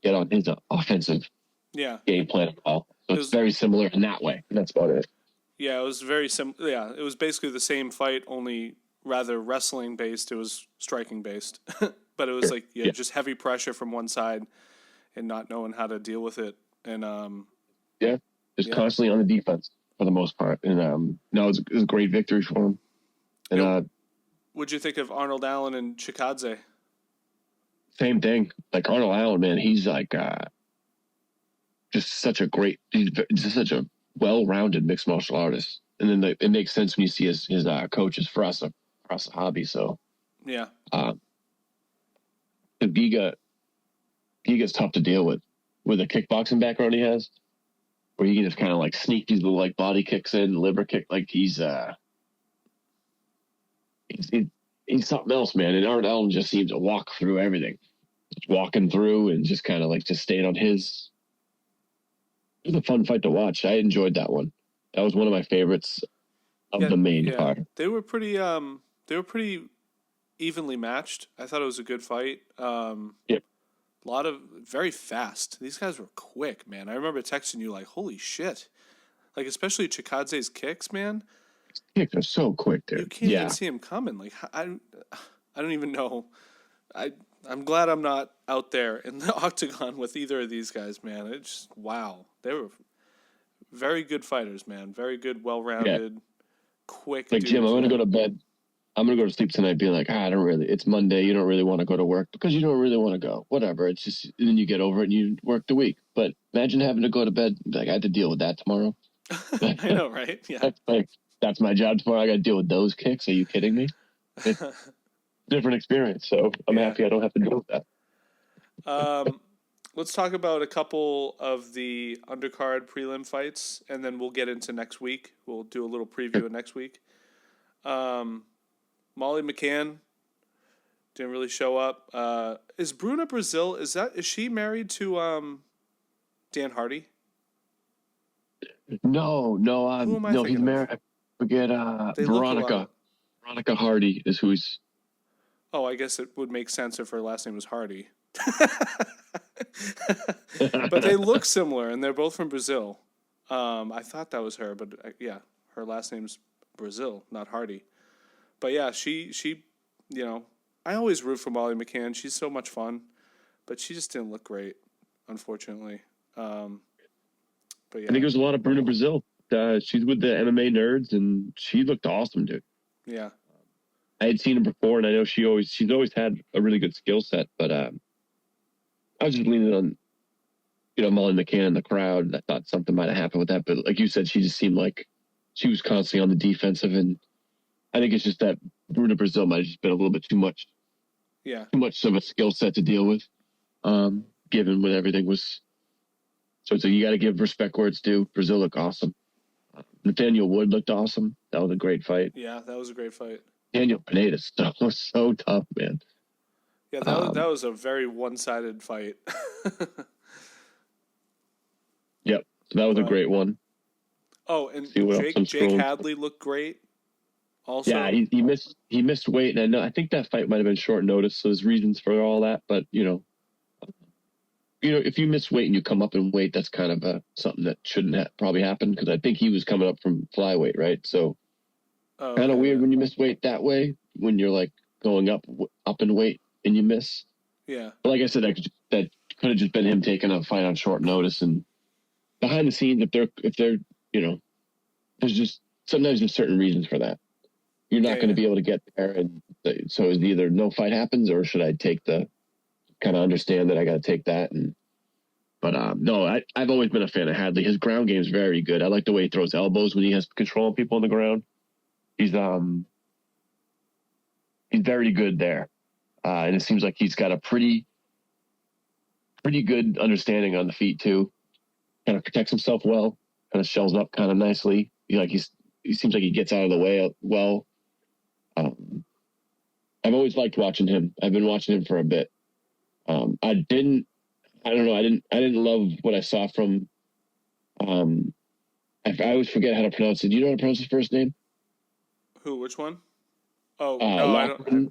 get on his offensive game plan at all. So it's very similar in that way. And that's about it. Yeah, it was very similar. Yeah, it was basically the same fight, only rather wrestling based. It was striking based, but it was just heavy pressure from one side. And not knowing how to deal with it, and constantly on the defense for the most part. And it was a great victory for him. And what'd you think of Arnold Allen and Chikadze? Same thing. Like Arnold Allen, man, he's like he's just such a well-rounded mixed martial artist. And then it makes sense when you see his coaches for us across the hobby. So yeah, Giga's tough to deal with a kickboxing background he has, where he can just kind of like sneak these little like body kicks in, liver kick. Like he's something else, man. And Arnold Allen just seems to walk through everything, just walking through and just kind of like just staying on his. It was a fun fight to watch. I enjoyed that one. That was one of my favorites of the main card. They were pretty evenly matched. I thought it was a good fight. Yep. A lot of very fast. These guys were quick, man. I remember texting you like, "Holy shit!" Like especially Chikadze's kicks, man. His kicks are so quick, dude. You can't even see him coming. Like I don't even know. I'm glad I'm not out there in the octagon with either of these guys, man. It's just wow. They were very good fighters, man. Very good, well-rounded, quick. Like Jim, I'm gonna go to bed. I'm going to go to sleep tonight being like, it's Monday. You don't really want to go to work because you don't really want to go. Whatever. It's just, and then you get over it and you work the week. But imagine having to go to bed. Like, I had to deal with that tomorrow. I know, right? Yeah. That's my job tomorrow. I got to deal with those kicks. Are you kidding me? Different experience. So I'm happy I don't have to deal with that. Let's talk about a couple of the undercard prelim fights, and then we'll get into next week. We'll do a little preview of next week. Molly McCann didn't really show up. Is Bruna Brazil? Is she married to Dan Hardy? No. He's married. I forget. Veronica Hardy is who he's. Oh, I guess it would make sense if her last name was Hardy. But they look similar, and they're both from Brazil. I thought that was her, but her last name's Brazil, not Hardy. But yeah, she I always root for Molly McCann. She's so much fun, but she just didn't look great, unfortunately. But yeah. I think it was a lot of Bruna Brazil. She's with the MMA nerds, and she looked awesome, dude. Yeah. I had seen her before, and I know she's always had a really good skill set, but I was just leaning on, Molly McCann in the crowd. I thought something might have happened with that, but like you said, she just seemed like she was constantly on the defensive, and I think it's just that Bruna Brazil might have just been a little bit too much of a skill set to deal with, given when everything was. So you got to give respect where it's due. Brazil looked awesome. Nathaniel Wood looked awesome. That was a great fight. Yeah, that was a great fight. Daniel Pineda stuff was so tough, man. Yeah, that was a very one-sided fight. Yep, that was a great one. Oh, and Jake Hadley looked great. Also, yeah, he missed weight, and I think that fight might have been short notice. So there's reasons for all that, but if you miss weight and you come up in weight, that's kind of something that shouldn't probably happen, because I think he was coming up from flyweight, right? So kind of weird when you miss weight that way, when you're like going up in weight and you miss. Yeah. But like I said, that could have just been him taking a fight on short notice. And behind the scenes, if they're there's just sometimes there's certain reasons for that. You're not going to be able to get there, and so it's either no fight happens, or should I kind of understand that I got to take that. But no, I've always been a fan of Hadley. His ground game is very good. I like the way he throws elbows when he has control of people on the ground. He's very good there, and it seems like he's got a pretty good understanding on the feet too. Kind of protects himself well. Kind of shells up kind of nicely. He seems like he gets out of the way well. I've always liked watching him. I've been watching him for a bit. I didn't love what I saw from. I always forget how to pronounce it. Do you know how to pronounce his first name? Who? Which one? Oh,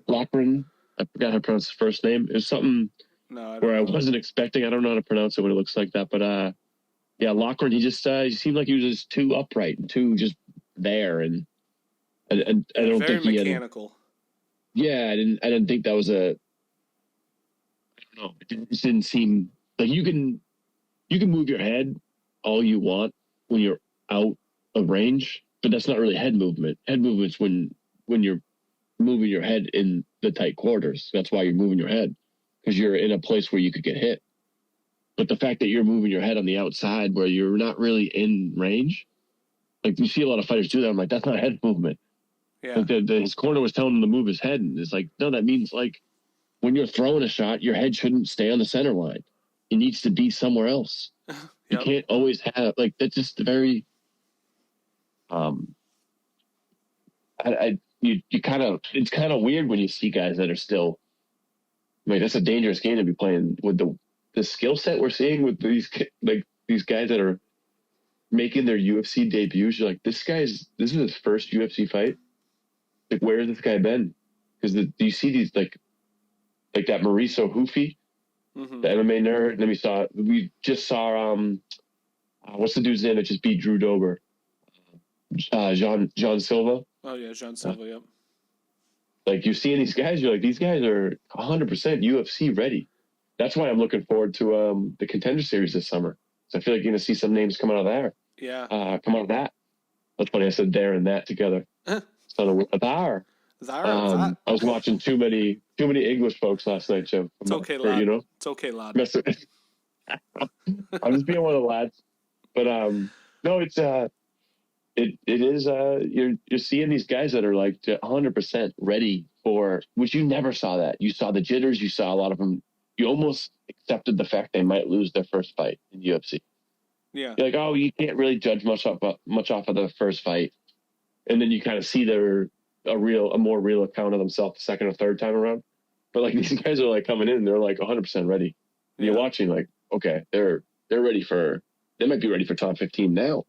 Loughran. I forgot how to pronounce his first name. It was something where I wasn't expecting. I don't know how to pronounce it when it looks like that. But yeah, Loughran. He seemed like he was just too upright and too just there, and I don't very think he mechanical. Yeah, I didn't think that was a. I don't know. It just didn't seem like you can move your head all you want when you're out of range, but that's not really head movement. Head movement's when you're moving your head in the tight quarters. That's why you're moving your head, because you're in a place where you could get hit. But the fact that you're moving your head on the outside where you're not really in range, like you see a lot of fighters do that. I'm like, that's not head movement. Yeah. Like his corner was telling him to move his head, and it's like, no, that means like when you're throwing a shot, your head shouldn't stay on the center line. It needs to be somewhere else. Yep. You can't always have like that's just very. It's kind of weird when you see guys that are still. Like that's a dangerous game to be playing with the skill set we're seeing with these guys that are making their UFC debuts. You're like, this is his first UFC fight. Like, where has this guy been? Because do you see these like that Mauricio Hoofy, the MMA nerd? And then we just saw what's the dude's name that just beat Drew Dober? John Silva. Oh yeah, John Silva. Yep. Like you're seeing these guys, you're like, these guys are 100% UFC ready. That's why I'm looking forward to the Contender Series this summer. So I feel like you're gonna see some names come out of there. Yeah. Come out of that. That's funny. I said there and that together. So there. I was watching too many English folks last night, Jim. It's okay, lad. It's okay, lad. I'm just being one of the lads. But no, it's it is you're seeing these guys that are like 100% ready for, which you never saw that. You saw the jitters. You saw a lot of them. You almost accepted the fact they might lose their first fight in UFC. Yeah. You're like, oh, you can't really judge much off of the first fight, and then you kind of see a more real account of themselves the second or third time around. But like these guys are like coming in and they're like 100% ready. And you're watching like, okay, they're ready they might be ready for top 15 now.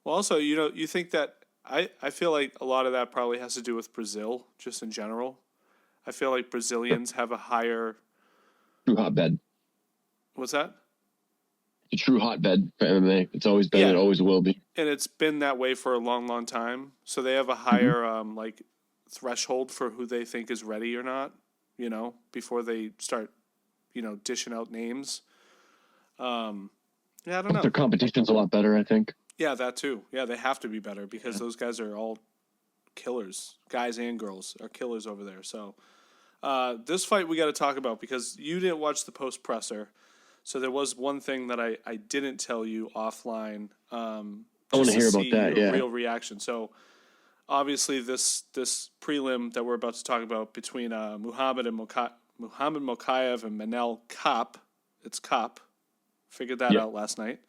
Well, also, you think that I feel like a lot of that probably has to do with Brazil, just in general. I feel like Brazilians have a higher true hotbed. What's that? A true hotbed for MMA. It's always been. It always will be. And it's been that way for a long, long time. So they have a higher threshold for who they think is ready or not, before they start, dishing out names. Yeah, I don't know. Their competition's a lot better, I think. Yeah, that too. Yeah, they have to be better because those guys are all killers. Guys and girls are killers over there. So this fight we got to talk about because you didn't watch the post presser. So there was one thing that I didn't tell you offline. I want to hear about that. Yeah. Real reaction. So obviously this prelim that we're about to talk about between Muhammad Mokaev and Manel Kape. It's Kape. Figured that out last night.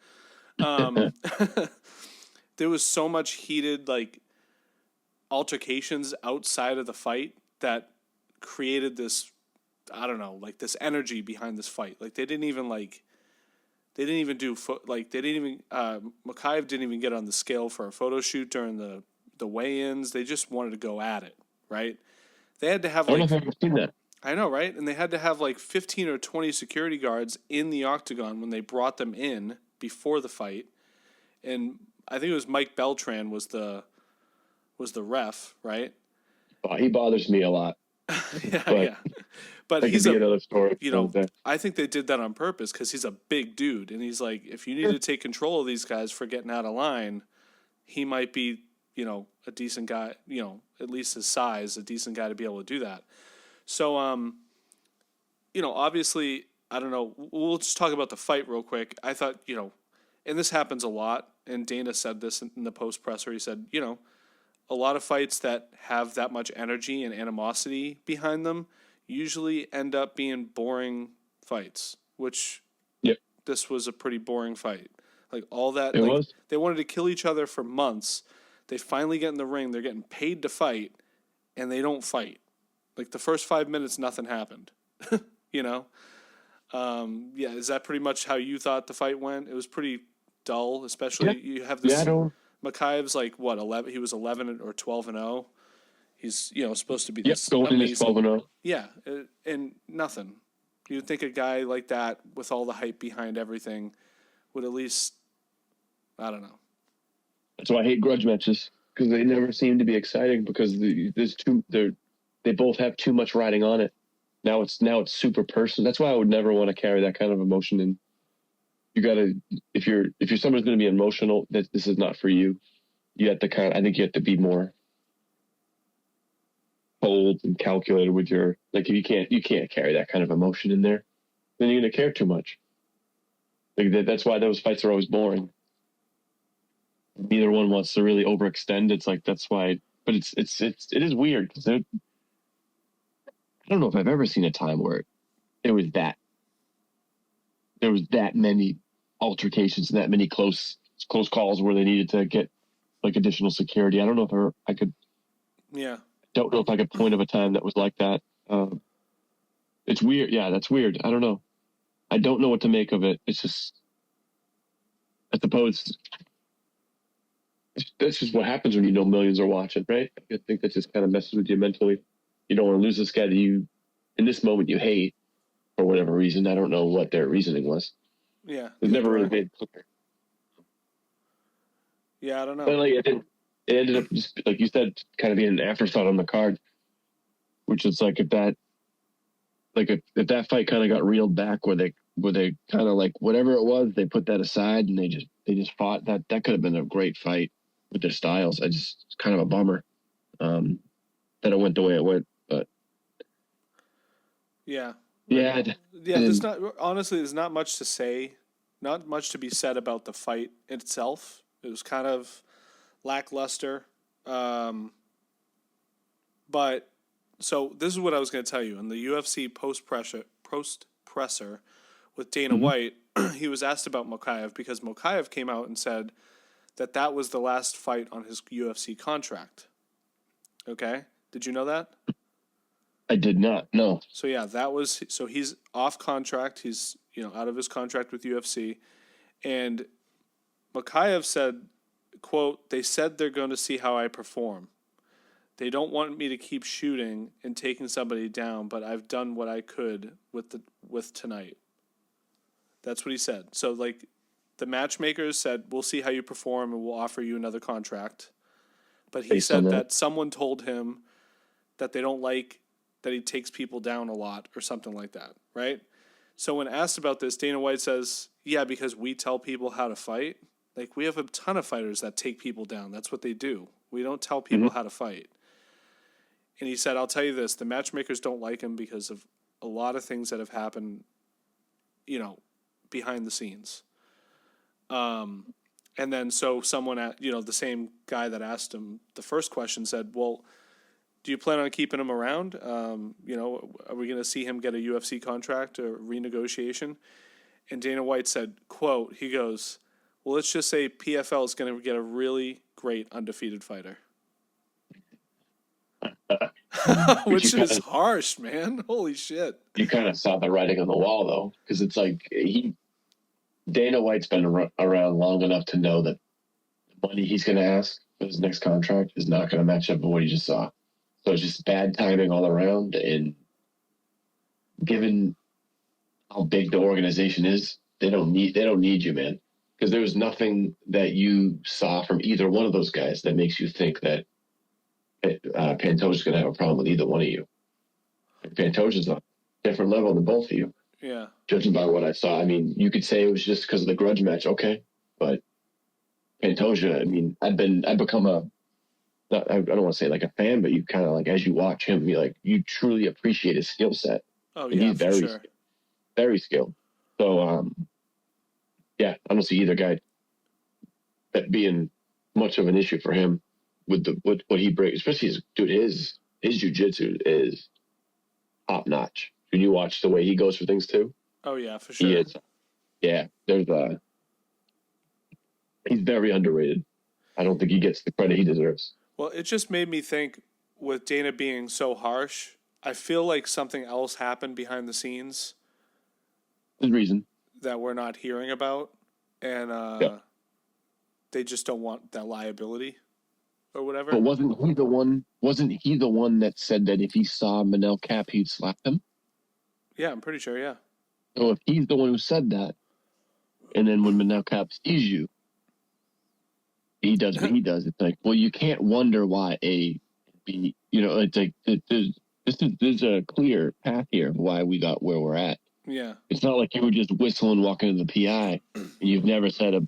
There was so much heated altercations outside of the fight that created this, I don't know, this energy behind this fight. They didn't even Mokaev didn't even get on the scale for a photo shoot during the weigh-ins. They just wanted to go at it, right? They had to have I don't know if I've ever seen that. I know, right? And they had to have 15 or 20 security guards in the octagon when they brought them in before the fight. And I think it was Mike Beltran was the ref, right? Oh, he bothers me a lot. Yeah. But he's another story. I think they did that on purpose because he's a big dude. And he's like, if you need to take control of these guys for getting out of line, he might be, a decent guy, at least his size, a decent guy to be able to do that. So, obviously, I don't know. We'll just talk about the fight real quick. I thought, and this happens a lot, and Dana said this in the post-presser. He said, a lot of fights that have that much energy and animosity behind them usually end up being boring fights, which this was a pretty boring fight. All that, it was. They wanted to kill each other for months. They finally get in the ring. They're getting paid to fight, and they don't fight. The first 5 minutes, nothing happened. Is that pretty much how you thought the fight went? It was pretty dull, especially you have this. Mokaev's 11. He was 11 or 12-0. He's supposed to be this amazing. 12-0. Yeah, and nothing. You'd think a guy like that with all the hype behind everything would at least, I don't know. That's why I hate grudge matches because they never seem to be exciting because they both have too much riding on it. Now it's super personal. That's why I would never want to carry that kind of emotion in. You gotta, if you're someone's going to be emotional, that this is not for you. You have to I think you have to be more cold and calculated with your, if you can't carry that kind of emotion in there, then you're going to care too much. That's why those fights are always boring. Neither one wants to really overextend. It's that's why, but it is weird because I don't know if I've ever seen a time where there was that many altercations and that many close calls where they needed to get additional security. I don't know if I could. Yeah. Don't know if I could point of a time that was like that. It's weird. Yeah, that's weird. I don't know. I don't know what to make of it. It's just, I suppose, that's just what happens when millions are watching, right? I think that just kind of messes with you mentally. You don't want to lose this guy that you, in this moment, you hate for whatever reason. I don't know what their reasoning was. Yeah. It never really made clear. Yeah, I don't know. But it ended up just, like you said, kind of being an afterthought on the card, which is if that fight kind of got reeled back where they kind of whatever it was, they put that aside and they just fought. That could have been a great fight with their styles. It's kind of a bummer that it went the way it went, but yeah. Yeah. There's not much to say, not much to be said about the fight itself. It was kind of lackluster. But so this is what I was going to tell you. In the UFC post presser with Dana White, he was asked about Mokaev because Mokaev came out and said that was the last fight on his UFC contract. Okay? Did you know that? I did not. No. So yeah, he's off contract. He's, out of his contract with UFC. And Mokaev said, quote, "They said they're going to see how I perform. They don't want me to keep shooting and taking somebody down, but I've done what I could with tonight." That's what he said. So the matchmakers said, "We'll see how you perform and we'll offer you another contract." But he said that someone told him that they don't like that he takes people down a lot or something like that, right? So when asked about this, Dana White says, yeah, because we tell people how to fight. Like, we have a ton of fighters that take people down. That's what they do. We don't tell people how to fight. And he said, I'll tell you this, the matchmakers don't like him because of a lot of things that have happened, behind the scenes. And then so someone, the same guy that asked him the first question said, well, do you plan on keeping him around? Are we going to see him get a UFC contract or renegotiation? And Dana White said, quote, he goes, well, let's just say PFL is going to get a really great undefeated fighter. Which is harsh, man. Holy shit. You kind of saw the writing on the wall, though, because it's like Dana White's been around long enough to know that the money he's going to ask for his next contract is not going to match up with what he just saw. So it's just bad timing all around. And given how big the organization is, they don't need you, man. Because there was nothing that you saw from either one of those guys that makes you think that Pantoja's going to have a problem with either one of you. Pantoja's on a different level than both of you. Yeah. Judging by what I saw, I mean, you could say it was just because of the grudge match, okay, but Pantoja, I mean, I've become I don't want to say like a fan, but you kind of like, as you watch him, you truly appreciate his skill set. Oh, and yeah, he's very, very skilled. So, yeah, I don't see either guy that being much of an issue for him with what he brings, especially his jiu-jitsu is top notch. Can you watch the way he goes for things too? Oh yeah, for sure. He is. Yeah, he's very underrated. I don't think he gets the credit he deserves. Well, it just made me think, with Dana being so harsh, I feel like something else happened behind the scenes. There's reason that we're not hearing about, and they just don't want that liability or whatever. But wasn't he the one that said that if he saw Manel Cap, he'd slap him? Yeah, I'm pretty sure, yeah. So if he's the one who said that, and then when Manel Cap sees you, he does what he does. It's like, well, you can't wonder why A, B, it's like there's a clear path here of why we got where we're at. Yeah. It's not like you were just whistling walking into the PI and you've never said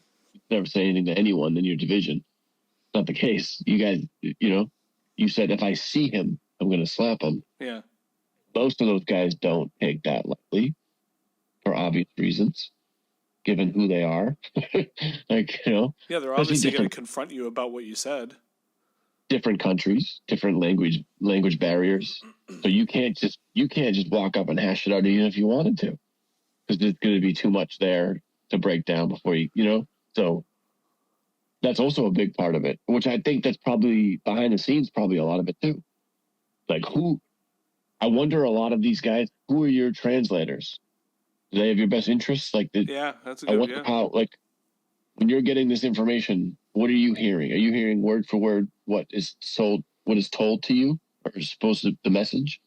anything to anyone in your division. It's not the case. You guys, you said if I see him, I'm going to slap him. Yeah. Most of those guys don't take that lightly for obvious reasons, given who they are. Yeah, they're obviously going to confront you about what you said. Different countries, different language barriers. So you can't just walk up and hash it out even if you wanted to, because there's going to be too much there to break down before you. So that's also a big part of it, which I think that's probably behind the scenes, probably a lot of it too. Like I wonder, a lot of these guys, who are your translators? Do they have your best interests? Yeah, that's a good. I wonder how, when you're getting this information, what are you hearing? Are you hearing word for word what is told to you, or is supposed to the message,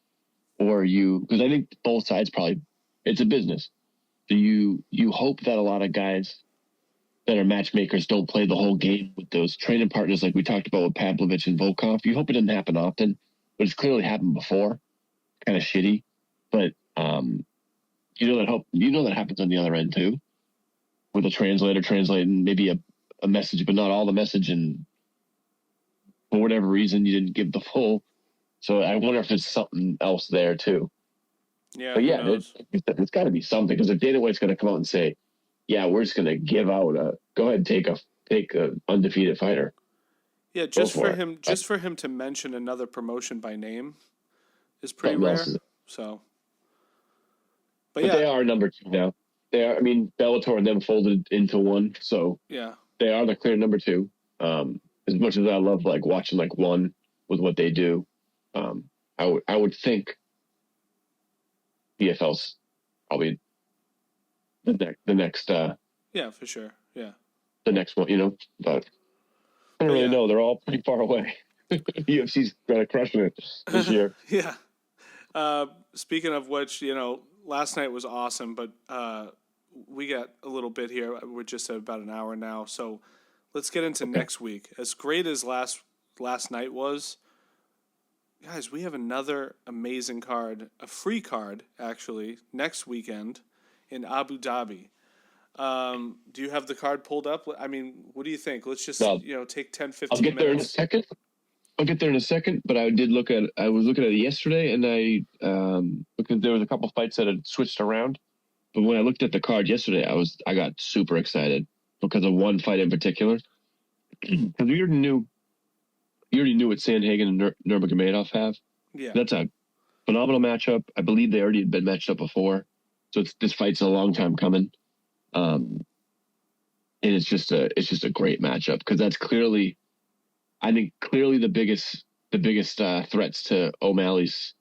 or are you? Because I think both sides probably, it's a business. Do you hope that a lot of guys that are matchmakers don't play the whole game with those training partners like we talked about with Pavlovich and Volkov? You hope it didn't happen often, but it's clearly happened before. Kind of shitty, but that happens on the other end too, with a translator translating maybe a message, but not all the message, and for whatever reason you didn't give the full. So I wonder if it's something else there too. Yeah, but yeah, it's got to be something, because if Dana White's going to come out and say, "Yeah, we're just going to give out go ahead and take a undefeated fighter." Yeah, just for him to mention another promotion by name is pretty rare. So, but yeah, they are number 2 now. They are. I mean, Bellator and them folded into one, so yeah, they are the clear number 2. As much as I love watching one with what they do, I would think PFL's probably the next. Yeah, for sure. Yeah, the next one, but I don't really know. They're all pretty far away. UFC's crushing it this year. Yeah. Speaking of which, last night was awesome, but we got a little bit here. We're just at about an hour now, so let's get into next week. As great as last night was, guys, we have another amazing card, a free card actually, next weekend in Abu Dhabi. Do you have the card pulled up? I mean, what do you think? Let's just, No, take 10, I'll 15 get there in a minutes. second. But I was looking at it yesterday, and because there was a couple fights that had switched around. But when I looked at the card yesterday, I got super excited because of one fight in particular. Because we already knew what Sandhagen and Nurmagomedov have. Yeah. That's a phenomenal matchup. I believe they already had been matched up before, so this fight's a long time coming. And it's just a great matchup because that's clearly the biggest threats to O'Malley's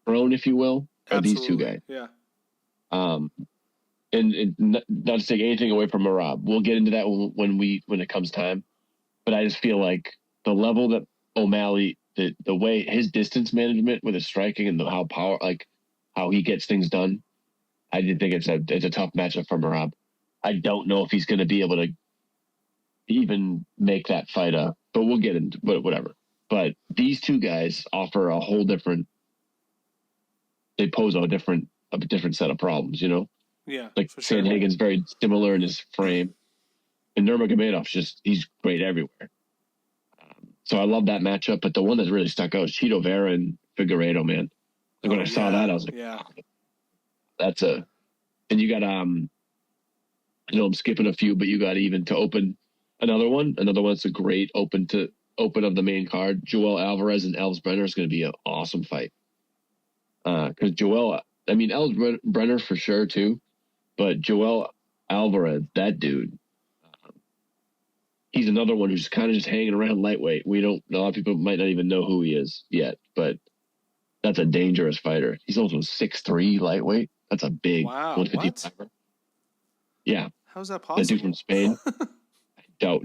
throne, if you will, are Absolutely. these two guys. Yeah. And not to take anything away from Marab, we'll get into that when it comes time. But I just feel like the level that O'Malley, the way his distance management with his striking and how he gets things done, I did think it's a tough matchup for Marab. I don't know if he's going to be able to even make that fight up, but we'll get into whatever. But these two guys offer a whole different. They pose a different set of problems, Yeah. Like for sure. Sandhagen's very similar in his frame, and Nurmagomedov's he's great everywhere. So I love that matchup. But the one that really stuck out is Chito Vera and Figueiredo, man. Like when I saw that, I was like, yeah. That's and you got I know I'm skipping a few, but you got even to open another one. Another one that's a great open of the main card. Joel Alvarez and Elves Brenner is going to be an awesome fight. Because Elves Brenner for sure too, but Joel Alvarez, that dude, he's another one who's kind of just hanging around lightweight. A lot of people might not even know who he is yet, but that's a dangerous fighter. He's also 6'3" lightweight. That's a big 155er. Yeah. How's that possible? That dude from Spain? I don't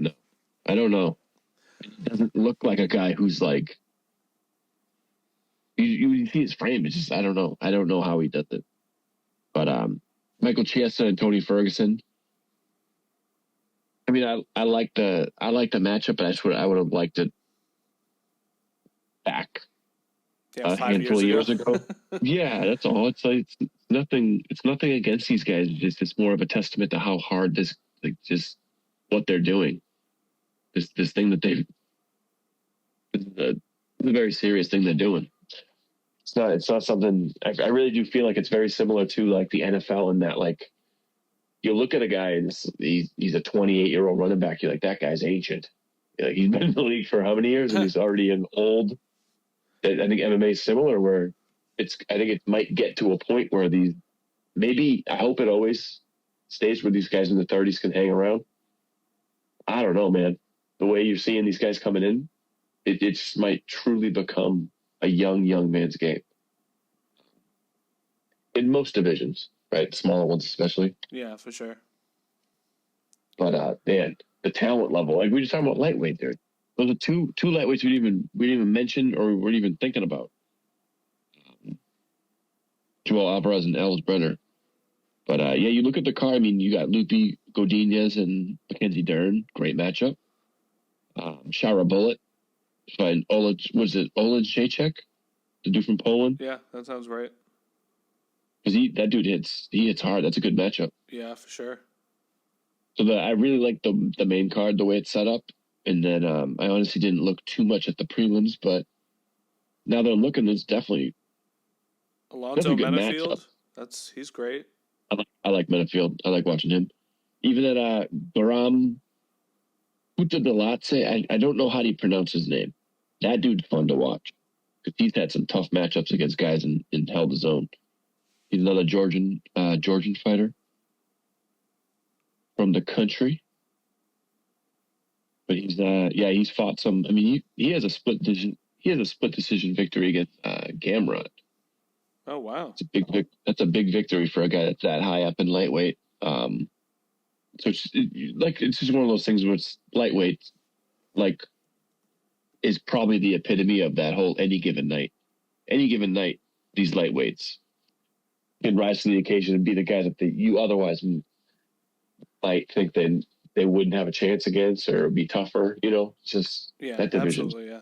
know. He doesn't look like a guy who's like, you see his frame. It's just, I don't know how he does it. But Michael Chiesa and Tony Ferguson. I mean, I like the matchup, but I would have liked it back a handful of years ago. Yeah, that's all. It's like it's nothing against these guys. It's more of a testament to how hard just what they're doing. This thing that it's a very serious thing they're doing. It's not something. I really do feel like it's very similar to like the NFL in that like you look at a guy and he's a 28-year-old running back. You're like, that guy's ancient. He's been in the league for how many years, and he's already an old. I think MMA is similar, where I think it might get to a point where I hope it always stays where these guys in the 30s can hang around. I don't know, man. The way you're seeing these guys coming in, it just might truly become a young man's game. In most divisions, right? Smaller ones especially. Yeah, for sure. But man, the talent level, like we were just talking about lightweight there. Those are two lightweights we didn't even mention or weren't even thinking about. Joel Alvarez and Elves Brenner. But you look at the card. I mean, you got Lupi Godinez and Mackenzie Dern, great matchup. Shara Bullet, fighting Olej Shachek, the dude from Poland. Yeah, that sounds right. Because that dude hits hard. That's a good matchup. Yeah, for sure. So I really like the main card, the way it's set up. And then I honestly didn't look too much at the prelims, but now that I'm looking, it's definitely Alonzo Menafield. He's great. I like Menafield. I like watching him. Even at Baram Kutadlatse, I don't know how to pronounce his name. That dude's fun to watch because he's had some tough matchups against guys in Hell to Zone. He's another Georgian fighter from the country. But he's fought some. I mean, he has a split decision. He has a split decision victory against Gamrot. Oh wow, that's a big victory for a guy that's that high up in lightweight. So it's just one of those things where it's lightweight, like, is probably the epitome of that whole any given night. Any given night, these lightweights can rise to the occasion and be the guys that you otherwise might think they wouldn't have a chance against or be tougher. It's just that division. Absolutely, yeah.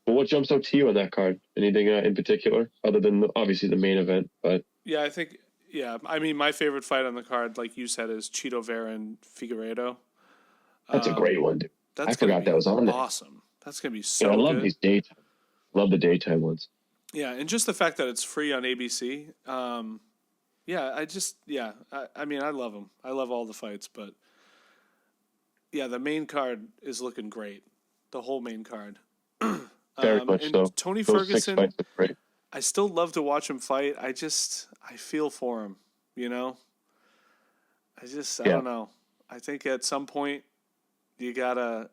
Well, what jumps out to you on that card? Anything in particular, other than obviously the main event? But Yeah, I think. Yeah, I mean, my favorite fight on the card, like you said, is Chito Vera and Figueiredo. that's a great one, dude. I That's forgot that was on there. awesome. That's gonna be Yeah, so I love good. these daytime. Love the daytime ones. Yeah, and just the fact that it's free on ABC. I mean, I love them. I love all the fights, but yeah, the main card is looking great. The whole main card. Very much and so. Tony Those 6 Ferguson, fights are great. I still love to watch him fight. I feel for him, you know? I don't know. I think at some point you gotta,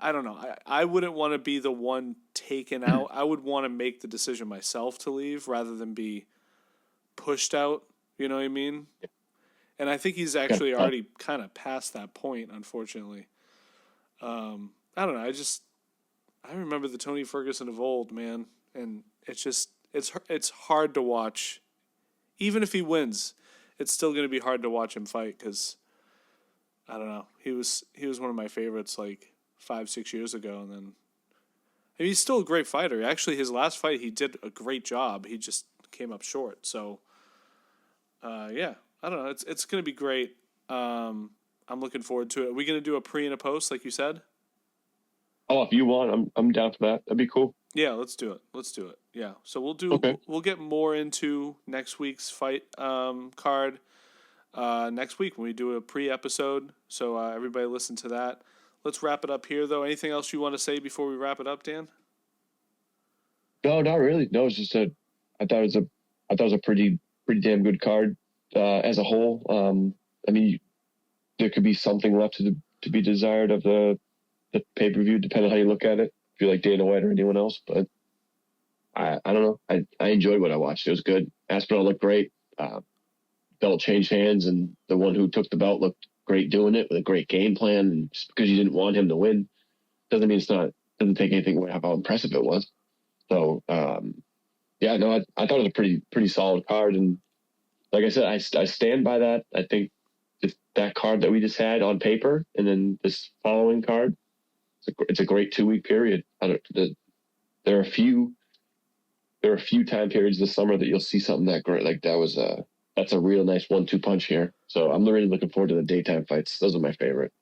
I don't know. I wouldn't want to be the one taken out. I would want to make the decision myself to leave rather than be pushed out. You know what I mean? And I think he's actually already kind of past that point, unfortunately. I don't know. I remember the Tony Ferguson of old, man. And it's hard to watch. Even if he wins, it's still going to be hard to watch him fight because, I don't know. He was one of my favorites like 5-6 years ago. And then he's still a great fighter. Actually, his last fight, he did a great job. He just came up short. So, yeah, I don't know. It's going to be great. I'm looking forward to it. Are we going to do a pre and a post, like you said? Oh, if you want, I'm down for that. That'd be cool. Yeah, let's do it. Yeah, so we'll get more into next week's fight card next week when we do a pre-episode. So everybody listen to that. Let's wrap it up here, though. Anything else you want to say before we wrap it up, Dan? No, not really. No, it's just I thought it was a pretty damn good card as a whole. I mean, there could be something left to be desired of the pay-per-view, depending on how you look at it. If you like Dana White or anyone else, but I don't know. I enjoyed what I watched. It was good. Aspinall looked great. Belt changed hands, and the one who took the belt looked great doing it with a great game plan. And just because you didn't want him to win doesn't mean doesn't take anything away from how impressive it was. So yeah, no, I thought it was a pretty solid card, and like I said, I stand by that. I think that card that we just had on paper, and then this following card, it's a great 2-week period. There are a few time periods this summer that you'll see something that great. Like that's a real nice 1-2 punch here. So I'm really looking forward to the daytime fights. Those are my favorite,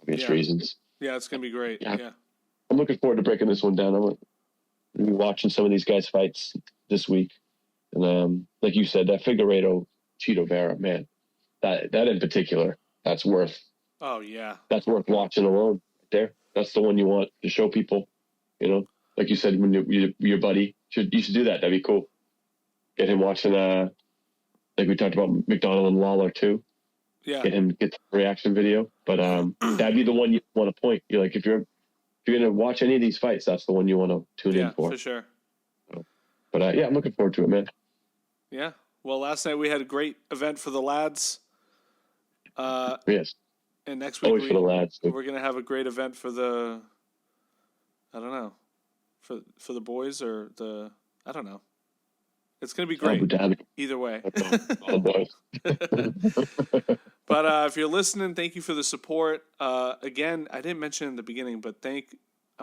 obvious reasons. Yeah, it's gonna be great. Yeah. I'm looking forward to breaking this one down. I'm gonna be watching some of these guys' fights this week, and like you said, that Figueiredo Chito Vera, man, that in particular, that's worth. Oh yeah. That's worth watching alone. Right there. That's the one you want to show people, you know, like you said, when your buddy you should do that. That'd be cool. Get him watching, like we talked about McDonald and Lawler too. Yeah. Get the reaction video. But that'd be the one you want to point. You're like, if you're going to watch any of these fights, that's the one you want to tune in for. For sure. But yeah, I'm looking forward to it, man. Yeah. Well, last night we had a great event for the lads. Yes. And next week Always for the lads. we're going to have a great event for the, I don't know, for the boys or I don't know. It's going to be great either way. All boys. But if you're listening, thank you for the support. Again, I didn't mention in the beginning, but I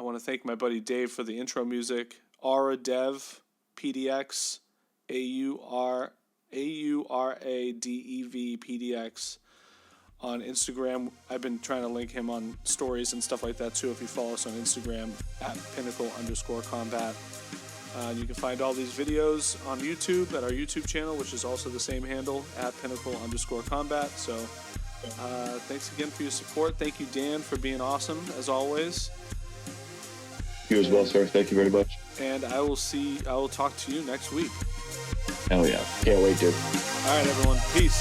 want to thank my buddy Dave for the intro music. Aura Dev, PDX, AURADEV PDX. On Instagram, I've been trying to link him on stories and stuff like that too. If you follow us on Instagram at Pinnacle_combat, you can find all these videos on YouTube at our YouTube channel, which is also the same handle at Pinnacle_combat. So, thanks again for your support. Thank you, Dan, for being awesome as always. You as well, sir. Thank you very much. And I will talk to you next week. Hell yeah! Can't wait, dude. All right, everyone. Peace.